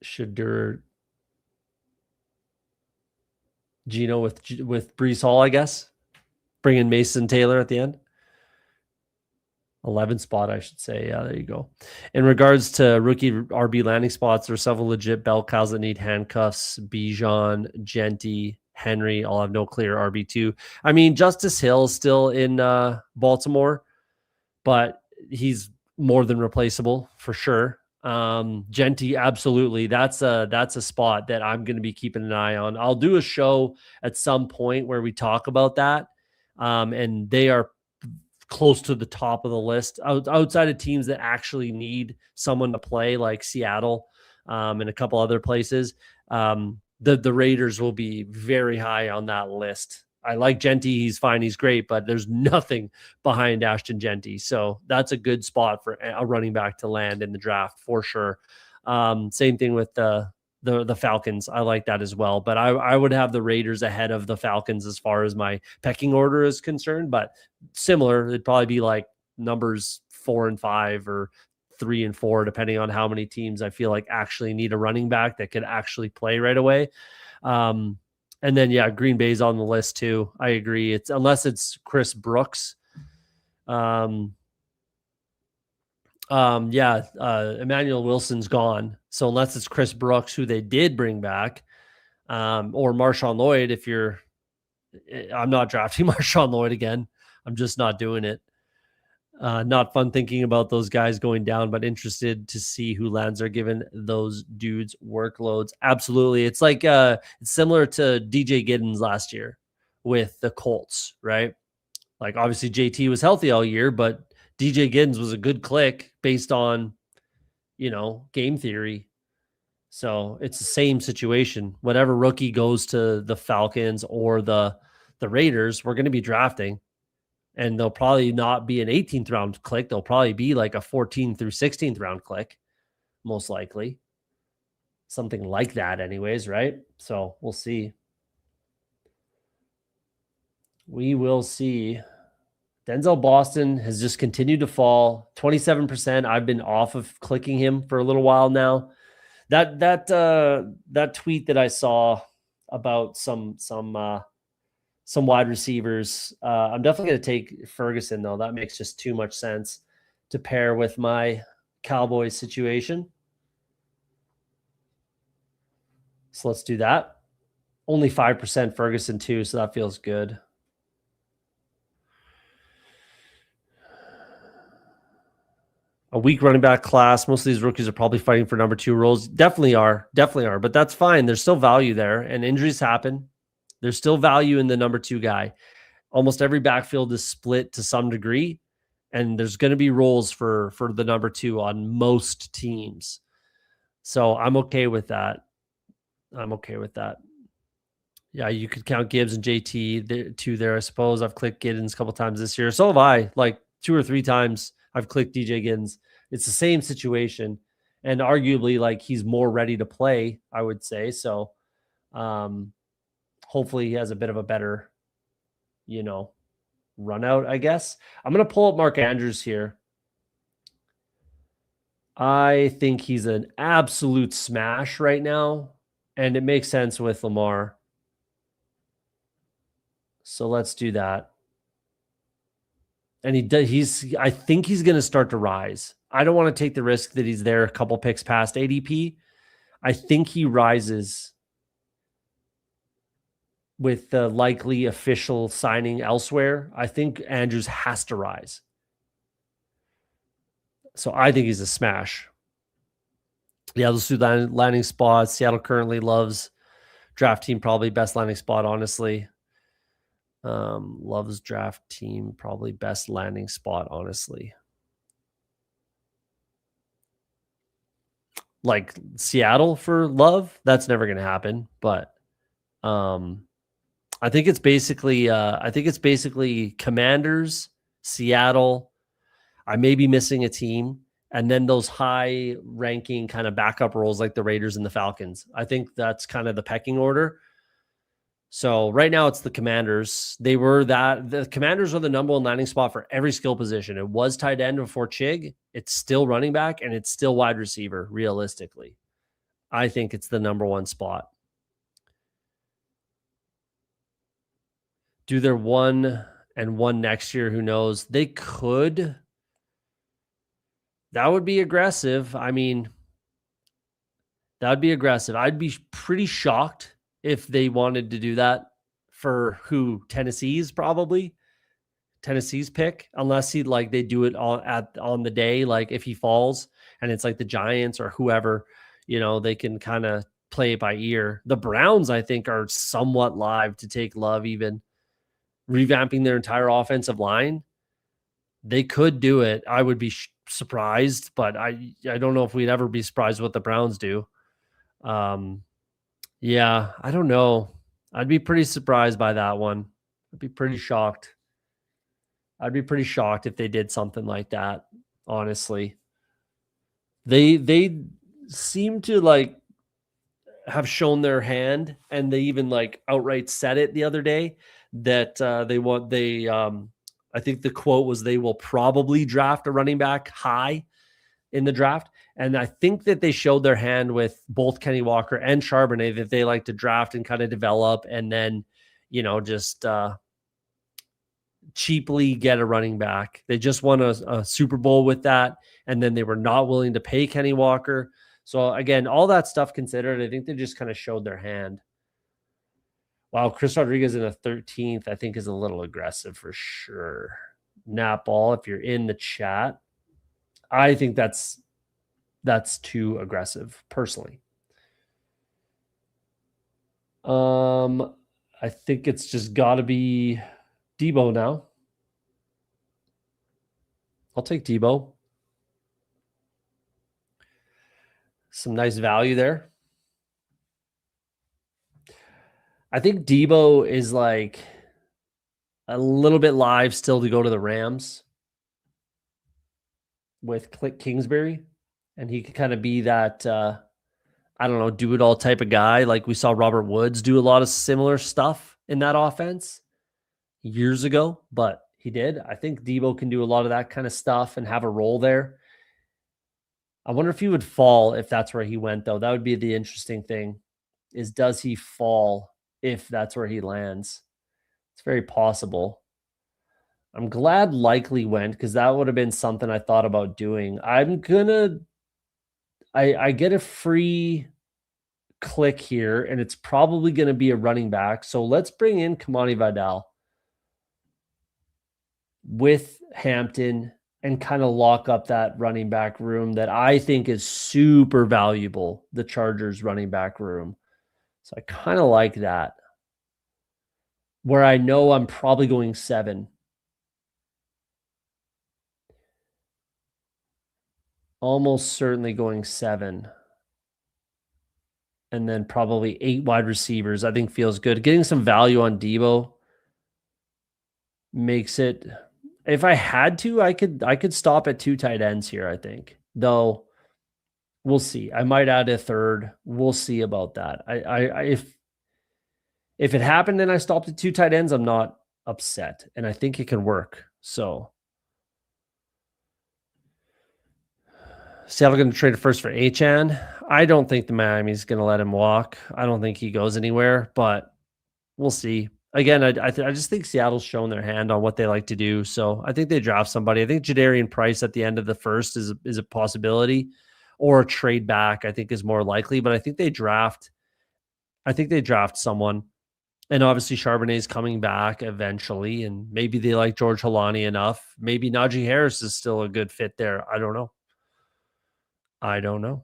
Shedeur, Geno with Brees Hall, I guess. Bring in Mason Taylor at the end. 11 spot, I should say. Yeah, there you go. In regards to rookie RB landing spots, there's several legit bell cows that need handcuffs. Bijan, Genty, Henry all have no clear RB2. I mean, Justice Hill is still in Baltimore, but he's more than replaceable for sure. Genty, absolutely. That's a spot that I'm going to be keeping an eye on. I'll do a show at some point where we talk about that. And they are close to the top of the list outside of teams that actually need someone to play, like Seattle and a couple other places. The Raiders will be very high on that list. I like Genty. He's fine. He's great, but there's nothing behind Ashton Genty. So that's a good spot for a running back to land in the draft for sure. Same thing with the Falcons. I like that as well, but I would have the Raiders ahead of the Falcons as far as my pecking order is concerned, but similar. It'd probably be like numbers 4 and 5 or 3 and 4, depending on how many teams I feel like actually need a running back that could actually play right away. And then, yeah, Green Bay's on the list too. I agree. It's unless it's Chris Brooks. Emmanuel Wilson's gone. So unless it's Chris Brooks, who they did bring back, or Marshawn Lloyd, I'm not drafting Marshawn Lloyd again. I'm just not doing it. Not fun thinking about those guys going down, but interested to see who lands are given those dudes workloads. Absolutely. It's like it's similar to DJ Giddens last year with the Colts, right? Like obviously JT was healthy all year, but DJ Giddens was a good click based on, game theory. So it's the same situation. Whatever rookie goes to the Falcons or the Raiders, we're going to be drafting. And they'll probably not be an 18th round click. They'll probably be like a 14th through 16th round click, most likely. Something like that anyways, right? So we'll see. We will see. Denzel Boston has just continued to fall. 27%. I've been off of clicking him for a little while now. That tweet that I saw about some wide receivers. I'm definitely going to take Ferguson, though. That makes just too much sense to pair with my Cowboys situation. So let's do that. Only 5% Ferguson, too, so that feels good. A weak running back class. Most of these rookies are probably fighting for number 2 roles. Definitely are. But that's fine. There's still value there, and injuries happen. There's still value in the number 2 guy. Almost every backfield is split to some degree, and there's going to be roles for the number 2 on most teams. So I'm okay with that. Yeah, you could count Gibbs and JT there, I suppose. I've clicked Giddens a couple times this year. So have I. Like 2 or 3 times I've clicked DJ Giddens. It's the same situation, and arguably like he's more ready to play, I would say. So hopefully he has a bit of a better, run out, I guess. I'm going to pull up Mark Andrews here. I think he's an absolute smash right now, and it makes sense with Lamar. So let's do that. And I think he's going to start to rise. I don't want to take the risk that he's there a couple picks past ADP. I think he rises with the likely official signing elsewhere. I think Andrews has to rise. So I think he's a smash. Yeah, let's do landing spots. Seattle currently loves draft team, probably best landing spot, honestly. Loves draft team, probably best landing spot, honestly. Like Seattle for Love, that's never going to happen. But I think it's basically Commanders, Seattle. I may be missing a team, and then those high ranking kind of backup roles like the Raiders and the Falcons. I think that's kind of the pecking order. So right now it's the Commanders. The Commanders are the number one landing spot for every skill position. It was tight end before Chig. It's still running back and it's still wide receiver, realistically. I think it's the number one spot. Do their 1 and 1 next year, who knows? They could. That would be aggressive. I mean, that would be aggressive. I'd be pretty shocked if they wanted to do that for who? Tennessee's pick, unless they do it on the day, like if he falls and it's like the Giants or whoever, they can kind of play it by ear. The Browns, I think, are somewhat live to take Love, even revamping their entire offensive line. They could do it. I would be surprised, but I don't know if we'd ever be surprised what the Browns do. Yeah, I don't know. I'd be pretty surprised by that one. I'd be pretty shocked. I'd be pretty shocked if they did something like that, honestly. They seem to have shown their hand, and they even outright said it the other day that I think the quote was they will probably draft a running back high in the draft. And I think that they showed their hand with both Kenny Walker and Charbonnet that they like to draft and kind of develop and then, just cheaply get a running back. They just won a Super Bowl with that. And then they were not willing to pay Kenny Walker. So again, all that stuff considered, I think they just kind of showed their hand. Wow, Chris Rodriguez in a 13th, I think is a little aggressive for sure. Nap Ball, if you're in the chat, I think that's too aggressive, personally. I think it's just got to be Debo now. I'll take Debo. Some nice value there. I think Debo is a little bit live still to go to the Rams with Click Kingsbury. And he could kind of be that, I don't know, do it all type of guy. Like we saw Robert Woods do a lot of similar stuff in that offense years ago, but he did. I think Debo can do a lot of that kind of stuff and have a role there. I wonder if he would fall if that's where he went, though. That would be the interesting thing, is does he fall if that's where he lands? It's very possible. I'm glad Likely went, because that would have been something I thought about doing. I get a free click here, and it's probably going to be a running back. So let's bring in Kamani Vidal with Hampton and kind of lock up that running back room that I think is super valuable, the Chargers running back room. So I kind of like that, where I know I'm probably going 7. Almost certainly going 7. And then probably 8 wide receivers, I think feels good. Getting some value on Debo makes it, if I had to, I could stop at 2 tight ends here, I think. Though we'll see. I might add a third. We'll see about that. If it happened and I stopped at 2 tight ends, I'm not upset. And I think it can work. So Seattle going to trade first for Achane. I don't think the Miami's going to let him walk. I don't think he goes anywhere, but we'll see. Again, I just think Seattle's shown their hand on what they like to do. So I think they draft somebody. I think Jadarian Price at the end of the first is a possibility, or a trade back, I think, is more likely. But I think they draft someone. And obviously Charbonnet's coming back eventually. And maybe they like George Holani enough. Maybe Najee Harris is still a good fit there. I don't know.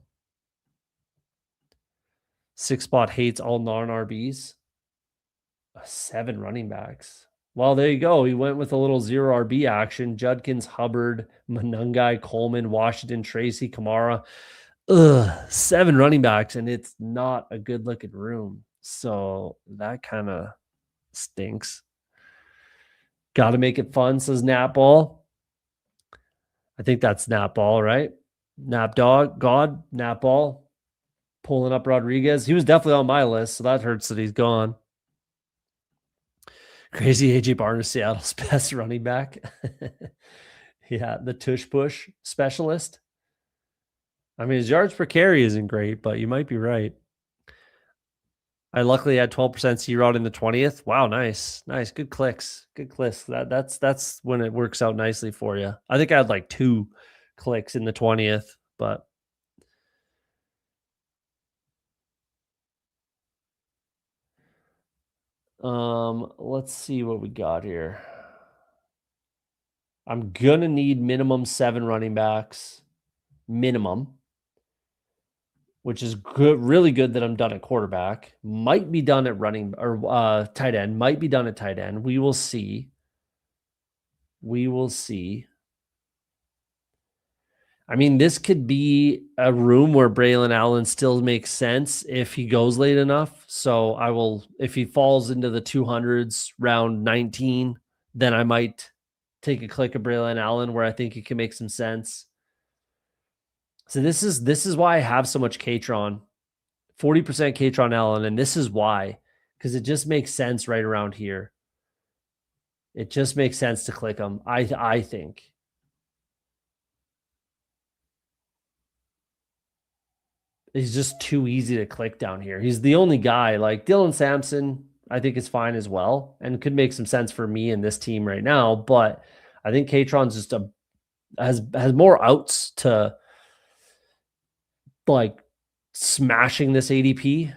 6 spot hates all non-RBs. 7 running backs. Well, there you go. He went with a little 0 RB action. Judkins, Hubbard, Manungai, Coleman, Washington, Tracy, Kamara. 7 running backs, and it's not a good looking room. So that kind of stinks. Got to make it fun, says Nap Ball. I think that's Nap Ball, right? Nap Ball. Pulling up Rodriguez. He was definitely on my list, so that hurts that he's gone. Crazy AJ Barner, Seattle's best running back. Yeah, the tush push specialist. I mean, his yards per carry isn't great, but you might be right. I luckily had 12% C-Rod in the 20th. Wow, nice. Nice. Good clicks. Good clicks. That's when it works out nicely for you. I think I had like 2 clicks in the 20th, but let's see what we got here. I'm gonna need minimum 7 running backs. Minimum. Which is good, really good that I'm done at quarterback. Might be done at running or tight end. Might be done at tight end. We will see. We will see. I mean, this could be a room where Braylon Allen still makes sense if he goes late enough. So I will, if he falls into the 200s, round 19, then I might take a click of Braylon Allen where I think it can make some sense. So this is why I have so much Katron. 40% Katron Allen, and this is why, because it just makes sense right around here. It just makes sense to click him, I think. He's just too easy to click down here. He's the only guy. Like Dylan Sampson, I think is fine as well, and could make some sense for me in this team right now. But I think Katron's just has more outs to like smashing this ADP.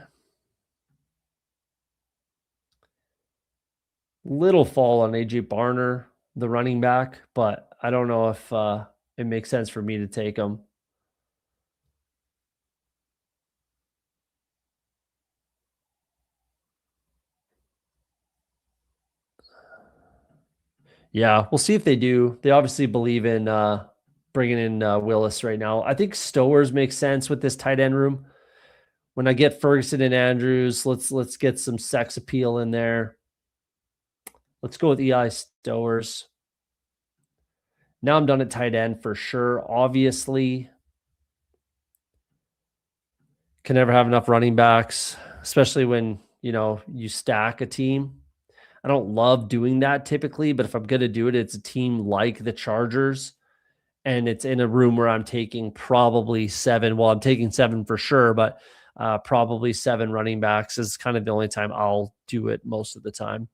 Little fall on AJ Barner, the running back, but I don't know if it makes sense for me to take him. Yeah, we'll see if they do. They obviously believe in bringing in Willis right now. I think Stowers makes sense with this tight end room. When I get Ferguson and Andrews, let's get some sex appeal in there. Let's go with EI Stowers. Now I'm done at tight end for sure. Obviously, can never have enough running backs, especially when you stack a team. I don't love doing that typically, but if I'm going to do it, it's a team like the Chargers, and it's in a room where I'm taking probably 7. Well, I'm taking 7 for sure, but probably 7 running backs is kind of the only time I'll do it most of the time.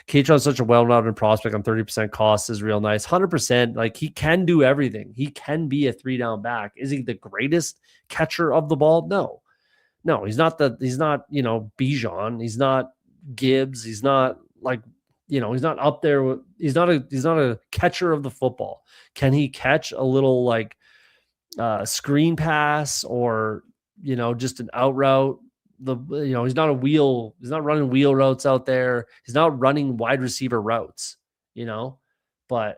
Katron's such a well-known prospect on 30% cost is real nice. 100%, like he can do everything. He can be a 3-down back. Is he the greatest catcher of the ball? No, he's not Bijan. He's not Gibbs. He's not like, he's not up there. He's not a catcher of the football. Can he catch a little like screen pass or, just an out route? He's not running wheel routes out there. He's not running wide receiver routes, but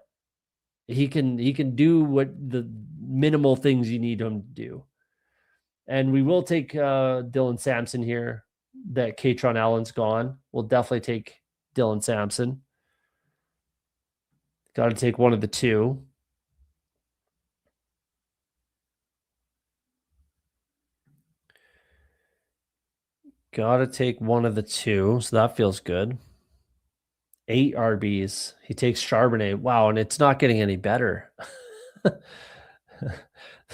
he can do what the minimal things you need him to do. And we will take Dylan Sampson here. That Katron Allen's gone. We'll definitely take Dylan Sampson. Got to take one of the 2. Got to take one of the 2. So that feels good. 8 RBs. He takes Charbonnet. Wow, and it's not getting any better.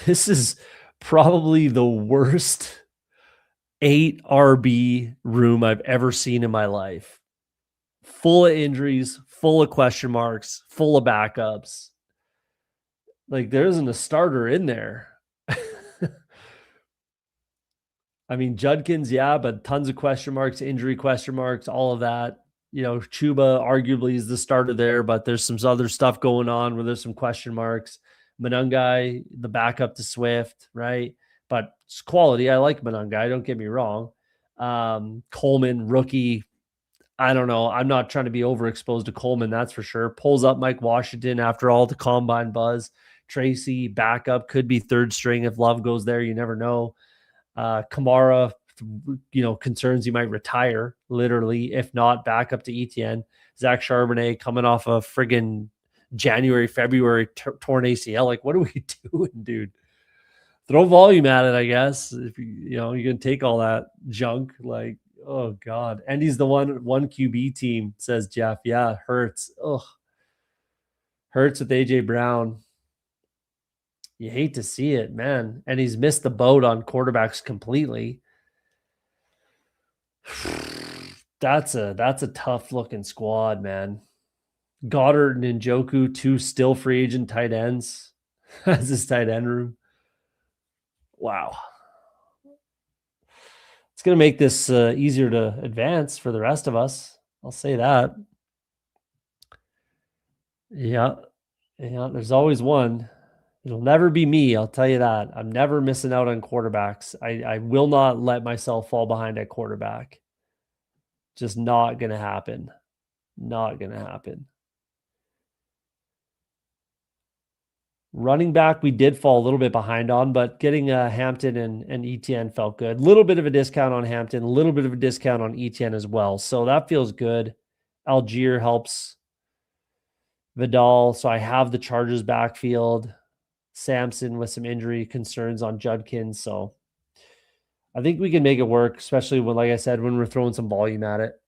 This is probably the worst 8 RB room I've ever seen in my life. Full of injuries, full of question marks, full of backups. Like there isn't a starter in there. I mean, Judkins, yeah, but tons of question marks, injury question marks, all of that. Chuba arguably is the starter there, but there's some other stuff going on where there's some question marks. Monungai, the backup to Swift, right? But it's quality. I like Monungai, don't get me wrong. Coleman, rookie. I don't know. I'm not trying to be overexposed to Coleman, that's for sure. Pulls up Mike Washington after all the combine buzz. Tracy, backup, could be 3rd string if Love goes there. You never know. Kamara, concerns he might retire, literally, if not back up to Etienne. Zach Charbonnet coming off a friggin' January, February torn ACL. Like, what are we doing, dude? Throw volume at it, I guess. If you can take all that junk, like, Oh God. And he's the one QB team, says Jeff. Yeah, hurts. Ugh. Hurts with AJ Brown. You hate to see it, man. And he's missed the boat on quarterbacks completely. That's a tough looking squad, man. Goddard and Njoku, two still free agent tight ends as his tight end room. Wow. It's going to make this easier to advance for the rest of us. I'll say that. Yeah. Yeah. There's always one. It'll never be me. I'll tell you that. I'm never missing out on quarterbacks. I will not let myself fall behind at quarterback. Just not going to happen. Not going to happen. Running back, we did fall a little bit behind on, but getting Hampton and Etienne felt good. A little bit of a discount on Hampton, a little bit of a discount on Etienne as well. So that feels good. Algier helps Vidal. So I have the Chargers backfield. Samson with some injury concerns on Judkins. So I think we can make it work, especially when, like I said, when we're throwing some volume at it.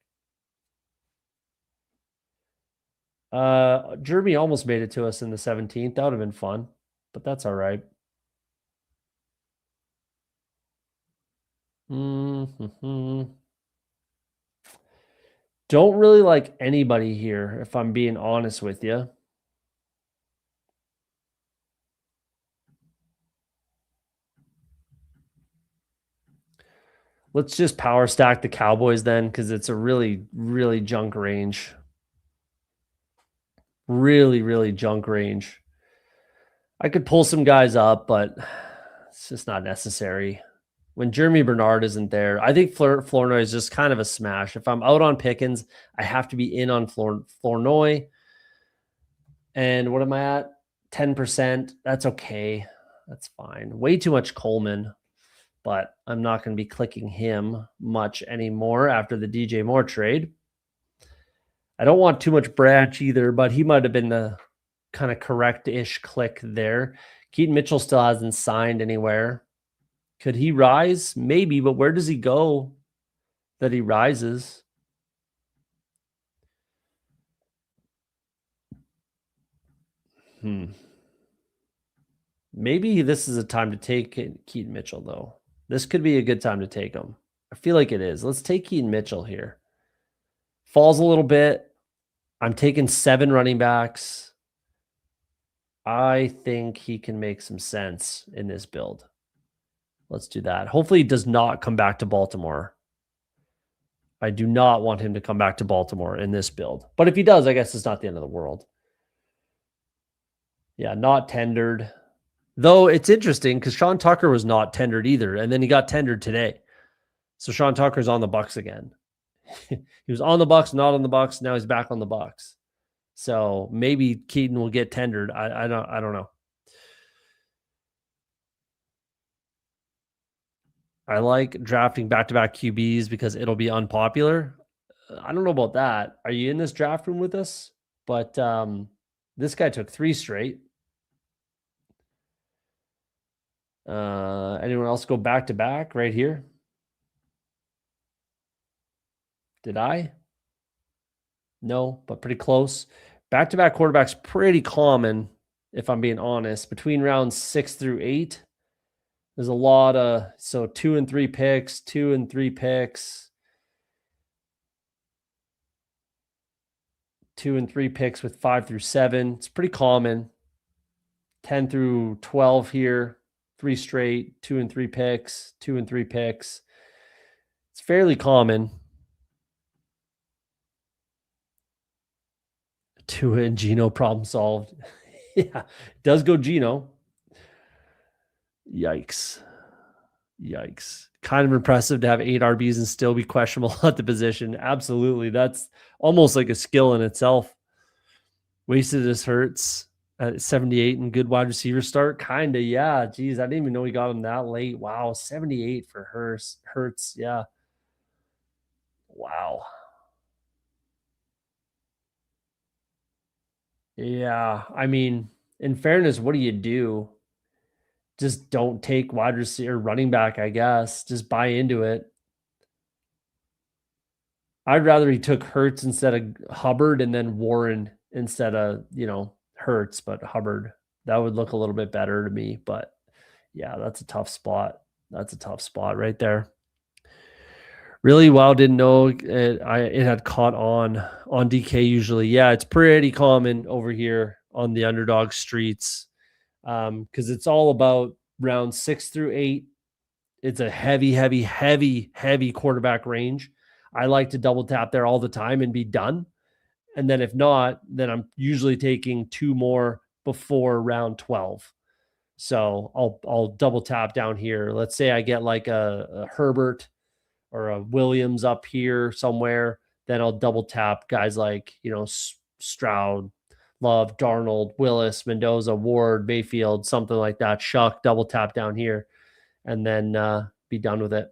Jeremy almost made it to us in the 17th. That would have been fun, but that's all right. Mm-hmm. Don't really like anybody here, if I'm being honest with you. Let's just power stack the Cowboys then, because it's a really, really junk range. Really, really junk range. I could pull some guys up, but it's just not necessary. When Jeremy Bernard isn't there, I think Flournoy is just kind of a smash. If I'm out on Pickens, I have to be in on Flournoy. And what am I at? 10%. That's okay. That's fine. Way too much Coleman, but I'm not going to be clicking him much anymore after the DJ Moore trade. I don't want too much Branch either, but he might have been the kind of correct-ish click there. Keaton Mitchell still hasn't signed anywhere. Could he rise? Maybe, but where does he go that he rises? Maybe this is a time to take Keaton Mitchell, though. This could be a good time to take him. I feel like it is. Let's take Keaton Mitchell here. Falls a little bit. I'm taking 7 running backs. I think he can make some sense in this build. Let's do that. Hopefully he does not come back to Baltimore. I do not want him to come back to Baltimore in this build. But if he does, I guess it's not the end of the world. Yeah, not tendered. Though it's interesting because Sean Tucker was not tendered either. And then he got tendered today. So Sean Tucker's on the Bucs again. He was on the Bucs, not on the Bucs. Now he's back on the Bucs. So maybe Keaton will get tendered. I don't know. I like drafting back-to-back QBs because it'll be unpopular. I don't know about that. Are you in this draft room with us? But this guy took 3 straight. Anyone else go back-to-back right here? Did I? No, but pretty close. Back-to-back quarterbacks pretty common, if I'm being honest. Between rounds 6 through 8, there's a lot of 2 and 3 picks, 2 and 3 picks, 2 and 3 picks with 5 through 7. It's pretty common. 10 through 12 here, 3 straight, 2 and 3 picks, 2 and 3 picks. It's fairly common. Tua and Geno problem solved. Yeah, it does go Geno. Yikes. Kind of impressive to have 8 RBs and still be questionable at the position. Absolutely. That's almost like a skill in itself. Wasted his Hurts at 78 and good wide receiver start. Kind of, yeah. Geez, I didn't even know he got him that late. Wow, 78 for Hurts. Yeah. Wow. Yeah. I mean, in fairness, what do you do? Just don't take wide receiver running back, I guess. Just buy into it. I'd rather he took Hurts instead of Hubbard and then Warren instead of, Hurts, but Hubbard. That would look a little bit better to me. But yeah, that's a tough spot. That's a tough spot right there. Really well, didn't know it had caught on DK usually. Yeah, it's pretty common over here on the Underdog streets because it's all about round 6 through 8. It's a heavy quarterback range. I like to double tap there all the time and be done. And then if not, then I'm usually taking 2 more before round 12. So I'll double tap down here. Let's say I get like a Herbert or a Williams up here somewhere, then I'll double tap guys like, Stroud, Love, Darnold, Willis, Mendoza, Ward, Mayfield, something like that. Shuck, double tap down here, and then be done with it.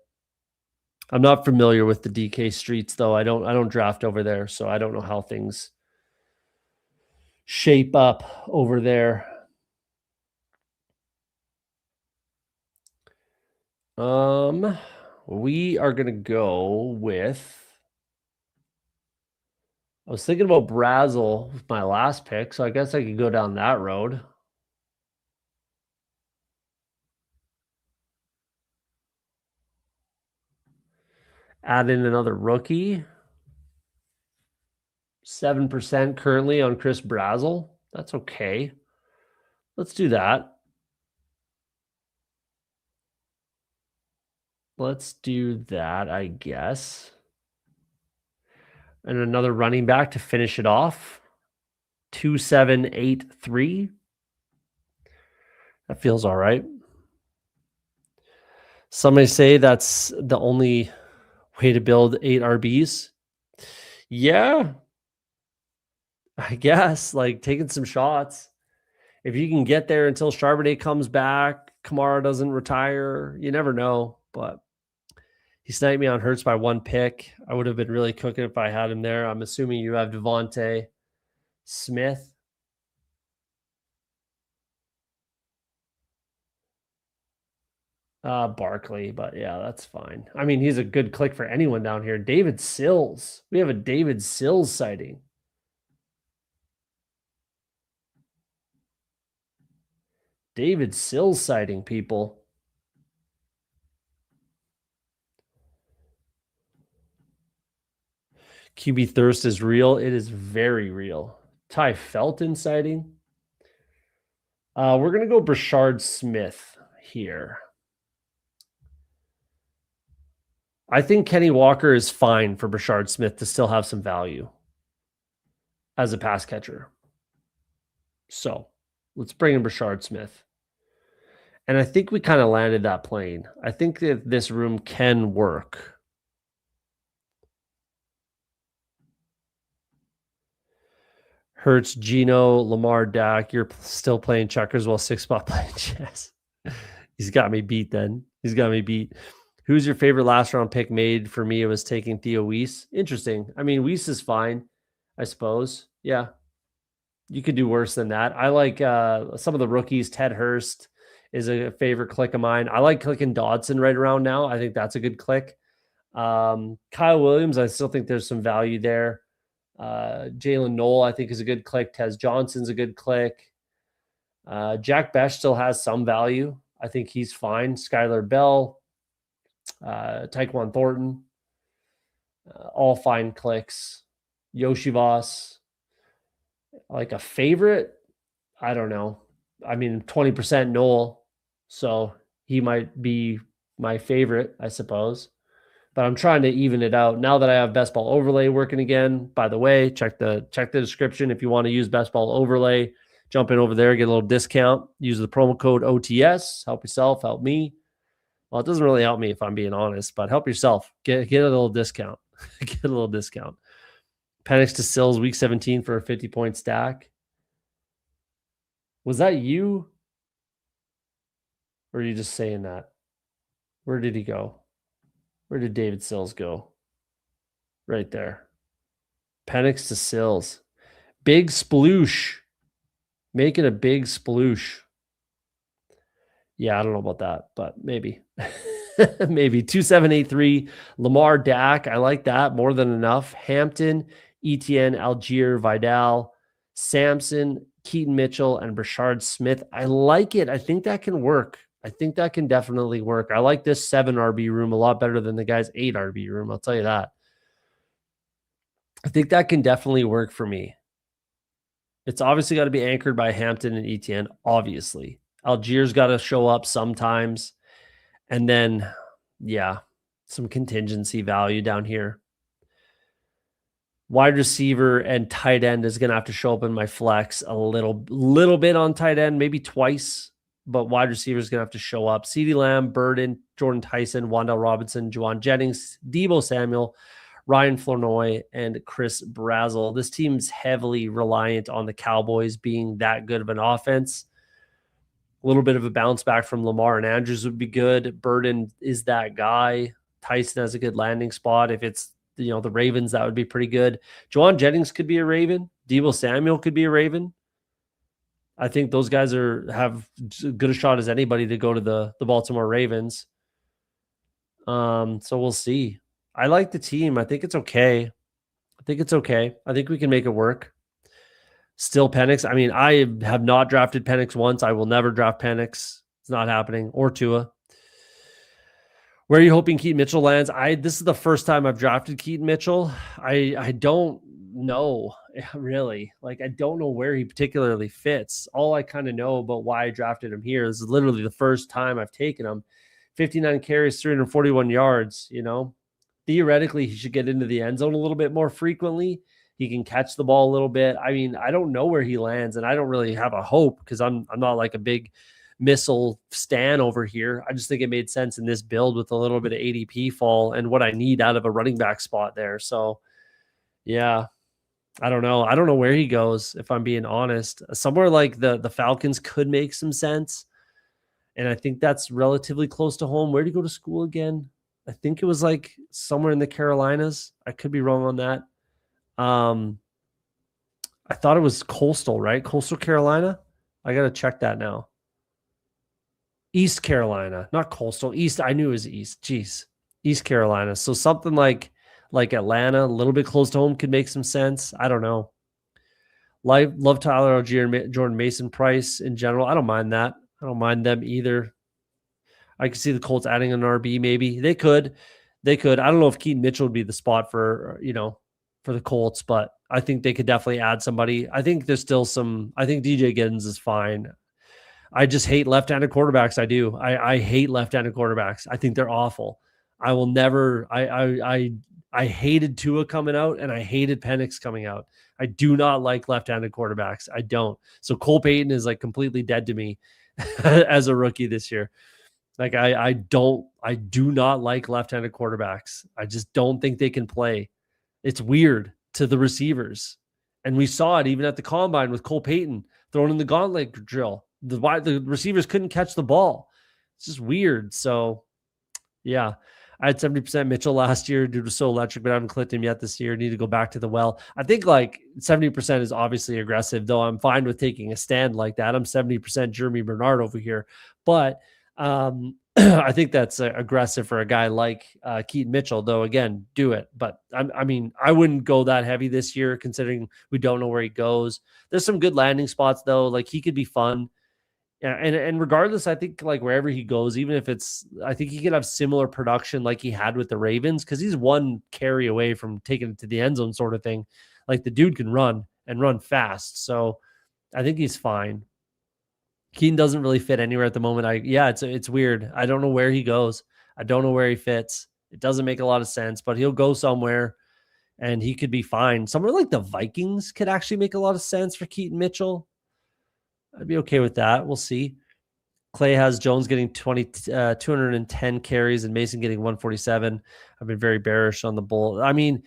I'm not familiar with the DK streets though. I don't draft over there, so I don't know how things shape up over there. We are gonna go with. I was thinking about Brazel with my last pick, so I guess I could go down that road. Add in another rookie. 7% currently on Chris Brazel. That's okay. Let's do that. Let's do that, I guess. And another running back to finish it off. 2783. That feels all right. Somebody say that's the only way to build 8 RBs. Yeah. I guess, like taking some shots. If you can get there until Charbonnet comes back, Kamara doesn't retire, you never know. But he sniped me on Hurts by 1 pick. I would have been really cooking if I had him there. I'm assuming you have Devontae Smith. Barkley, but yeah, that's fine. I mean, he's a good click for anyone down here. David Sills. We have a David Sills sighting. David Sills sighting, people. QB thirst is real. It is very real. Ty Felton sighting. We're going to go Brashard Smith here. I think Kenny Walker is fine for Brashard Smith to still have some value as a pass catcher. So let's bring in Brashard Smith. And I think we kind of landed that plane. I think that this room can work. Hurts, Gino, Lamar, Dak. You're still playing checkers while 6-spot playing chess. He's got me beat then. He's got me beat. Who's your favorite last round pick made? For me, it was taking Theo Weiss. Interesting. I mean, Weiss is fine, I suppose. Yeah. You could do worse than that. I like some of the rookies. Ted Hurst is a favorite click of mine. I like clicking Dodson right around now. I think that's a good click. Kyle Williams, I still think there's some value there. Jalen Knoll, I think, is a good click. Tez Johnson's a good click. Jack Besh still has some value. I think he's fine. Skylar Bell, Tyquan Thornton, all fine clicks. Yoshi Voss, like a favorite, I don't know. I mean, 20% Knoll, so he might be my favorite, I suppose. But I'm trying to even it out. Now that I have Best Ball Overlay working again, by the way, check the description if you want to use Best Ball Overlay. Jump in over there, get a little discount. Use the promo code OTS. Help yourself, help me. Well, it doesn't really help me if I'm being honest, but help yourself. Get a little discount. Get a little discount. Penix to Sills, week 17 for a 50-point stack. Was that you? Or are you just saying that? Where did he go? Where did David Sills go? Right there. Penix to Sills. Big sploosh. Making a big sploosh. Yeah, I don't know about that, but maybe. Maybe 2783. Lamar, Dak. I like that more than enough. Hampton, Etienne, Algier, Vidal, Samson, Keaton Mitchell, and Brashard Smith. I like it. I think that can work. I think that can definitely work. I like this 7 RB room a lot better than the guy's 8 RB room. I'll tell you that. I think that can definitely work for me. It's obviously got to be anchored by Hampton and Etienne, obviously. Algier's got to show up sometimes. And then, yeah, some contingency value down here. Wide receiver and tight end is going to have to show up in my flex a little bit on tight end, maybe twice, but wide receiver is going to have to show up. CeeDee Lamb, Burden, Jordan Tyson, Wan'Dale Robinson, Juwan Jennings, Deebo Samuel, Ryan Flournoy, and Chris Brazzell. This team's heavily reliant on the Cowboys being that good of an offense. A little bit of a bounce back from Lamar and Andrews would be good. Burden is that guy. Tyson has a good landing spot. If it's the Ravens, that would be pretty good. Juwan Jennings could be a Raven. Deebo Samuel could be a Raven. I think those guys have as good a shot as anybody to go to the Baltimore Ravens. So we'll see. I like the team. I think it's okay. I think we can make it work. Still Penix. I mean, I have not drafted Penix once. I will never draft Penix. It's not happening. Or Tua. Where are you hoping Keaton Mitchell lands? This is the first time I've drafted Keaton Mitchell. I don't know, really. Like, I don't know where he particularly fits. All I kind of know about why I drafted him here is literally the first time I've taken him. 59 carries, 341 yards, Theoretically, he should get into the end zone a little bit more frequently. He can catch the ball a little bit. I mean, I don't know where he lands, and I don't really have a hope because I'm not like a big missile stan over here. I just think it made sense in this build with a little bit of ADP fall and what I need out of a running back spot there. So, yeah, I don't know. I don't know where he goes, if I'm being honest. Somewhere like the Falcons could make some sense, and I think that's relatively close to home. Where did he go to school again? I think it was like somewhere in the Carolinas. I could be wrong on that. I thought it was Coastal, right? Coastal Carolina. I got to check that now. East Carolina, not Coastal. East. I knew it was East. Jeez. East Carolina. So something like Atlanta, a little bit close to home could make some sense. I don't know. Love Tyler Algier and Jordan Mason Price in general. I don't mind that. I don't mind them either. I could see the Colts adding an RB maybe. They could. I don't know if Keaton Mitchell would be the spot for the Colts, but I think they could definitely add somebody. I think there's still I think DJ Giddens is fine. I just hate left-handed quarterbacks. I do. I hate left-handed quarterbacks. I think they're awful. I will never. I hated Tua coming out, and I hated Penix coming out. I do not like left-handed quarterbacks. I don't. So Cole Payton is like completely dead to me as a rookie this year. Like I do not like left-handed quarterbacks. I just don't think they can play. It's weird to the receivers. And we saw it even at the combine with Cole Payton throwing in the gauntlet drill. The receivers couldn't catch the ball. It's just weird. So, yeah, I had 70% Mitchell last year due to so electric, but I haven't clicked him yet this year. Need to go back to the well. I think like 70% is obviously aggressive, though I'm fine with taking a stand like that. I'm 70% Jeremy Bernard over here. But I think that's aggressive for a guy like Keaton Mitchell, though. Again, do it. But I mean, I wouldn't go that heavy this year, considering we don't know where he goes. There's some good landing spots, though. Like, he could be fun. Yeah, and regardless, I think like wherever he goes, even if I think he could have similar production like he had with the Ravens, because he's one carry away from taking it to the end zone sort of thing. Like, the dude can run and run fast. So I think he's fine. Keaton doesn't really fit anywhere at the moment. It's weird. I don't know where he goes. I don't know where he fits. It doesn't make a lot of sense, but he'll go somewhere and he could be fine. Somewhere like the Vikings could actually make a lot of sense for Keaton Mitchell. I'd be okay with that. We'll see. Clay has Jones getting 210 carries and Mason getting 147. I've been very bearish on the Bull. I mean,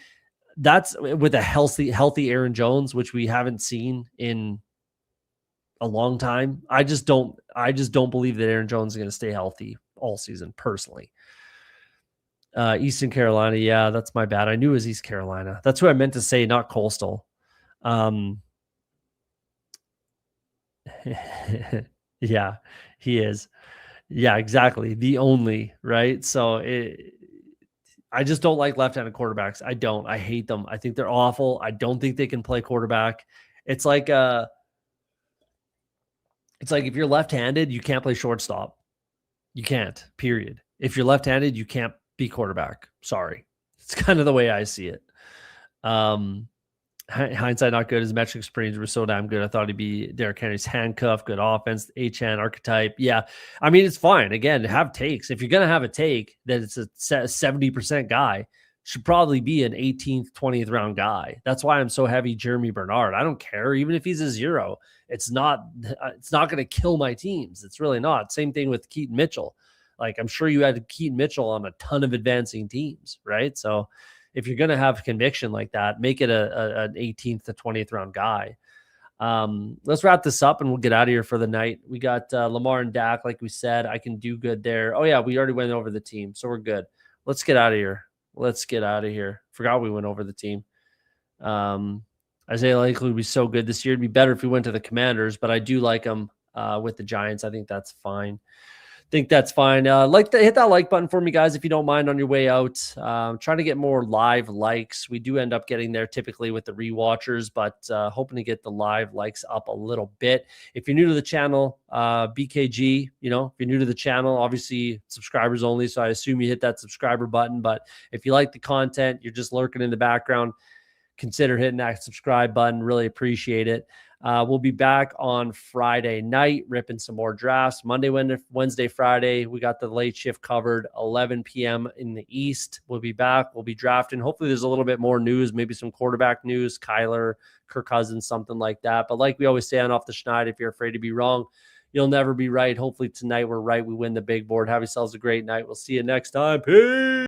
that's with a healthy Aaron Jones, which we haven't seen in a long time. I just don't believe that Aaron Jones is going to stay healthy all season, personally. Eastern Carolina. Yeah, that's my bad. I knew it was East Carolina. That's what I meant to say, not Coastal. Yeah, he is. Yeah, exactly. The only, right? So I just don't like left-handed quarterbacks. I don't. I hate them. I think they're awful. I don't think they can play quarterback. It's like it's like if you're left-handed, you can't play shortstop. You can't. Period. If you're left-handed, you can't be quarterback. Sorry. It's kind of the way I see it. Um Hindsight not good. His metrics screens were so damn good. I thought he'd be Derrick Henry's handcuff, good offense, HN archetype. Yeah. I mean, it's fine. Again, have takes. If you're going to have a take that it's a 70% guy, should probably be an 18th, 20th round guy. That's why I'm so heavy Jeremy Bernard. I don't care. Even if he's a 0, it's not going to kill my teams. It's really not. Same thing with Keaton Mitchell. Like, I'm sure you had Keaton Mitchell on a ton of advancing teams, right? So if you're going to have conviction like that, make it an 18th to 20th round guy. Let's wrap this up and we'll get out of here for the night. We got Lamar and Dak, like we said. I can do good there. Oh, yeah, we already went over the team, so we're good. Let's get out of here. Forgot we went over the team. Isaiah Likely would be so good this year. It'd be better if we went to the Commanders, but I do like him with the Giants. I think that's fine. Hit that like button for me, guys, if you don't mind, on your way out. Trying to get more live likes. We do end up getting there typically with the rewatchers, but hoping to get the live likes up a little bit. If you're new to the channel, BKG, if you're new to the channel, obviously subscribers only, so I assume you hit that subscriber button. But if you like the content, you're just lurking in the background, consider hitting that subscribe button. Really appreciate it. We'll be back on Friday night, ripping some more drafts. Monday, Wednesday, Friday, we got the late shift covered, 11 p.m. in the East. We'll be back. We'll be drafting. Hopefully there's a little bit more news, maybe some quarterback news, Kyler, Kirk Cousins, something like that. But like we always say on Off the Schneid, if you're afraid to be wrong, you'll never be right. Hopefully tonight we're right. We win the big board. Have yourselves a great night. We'll see you next time. Peace.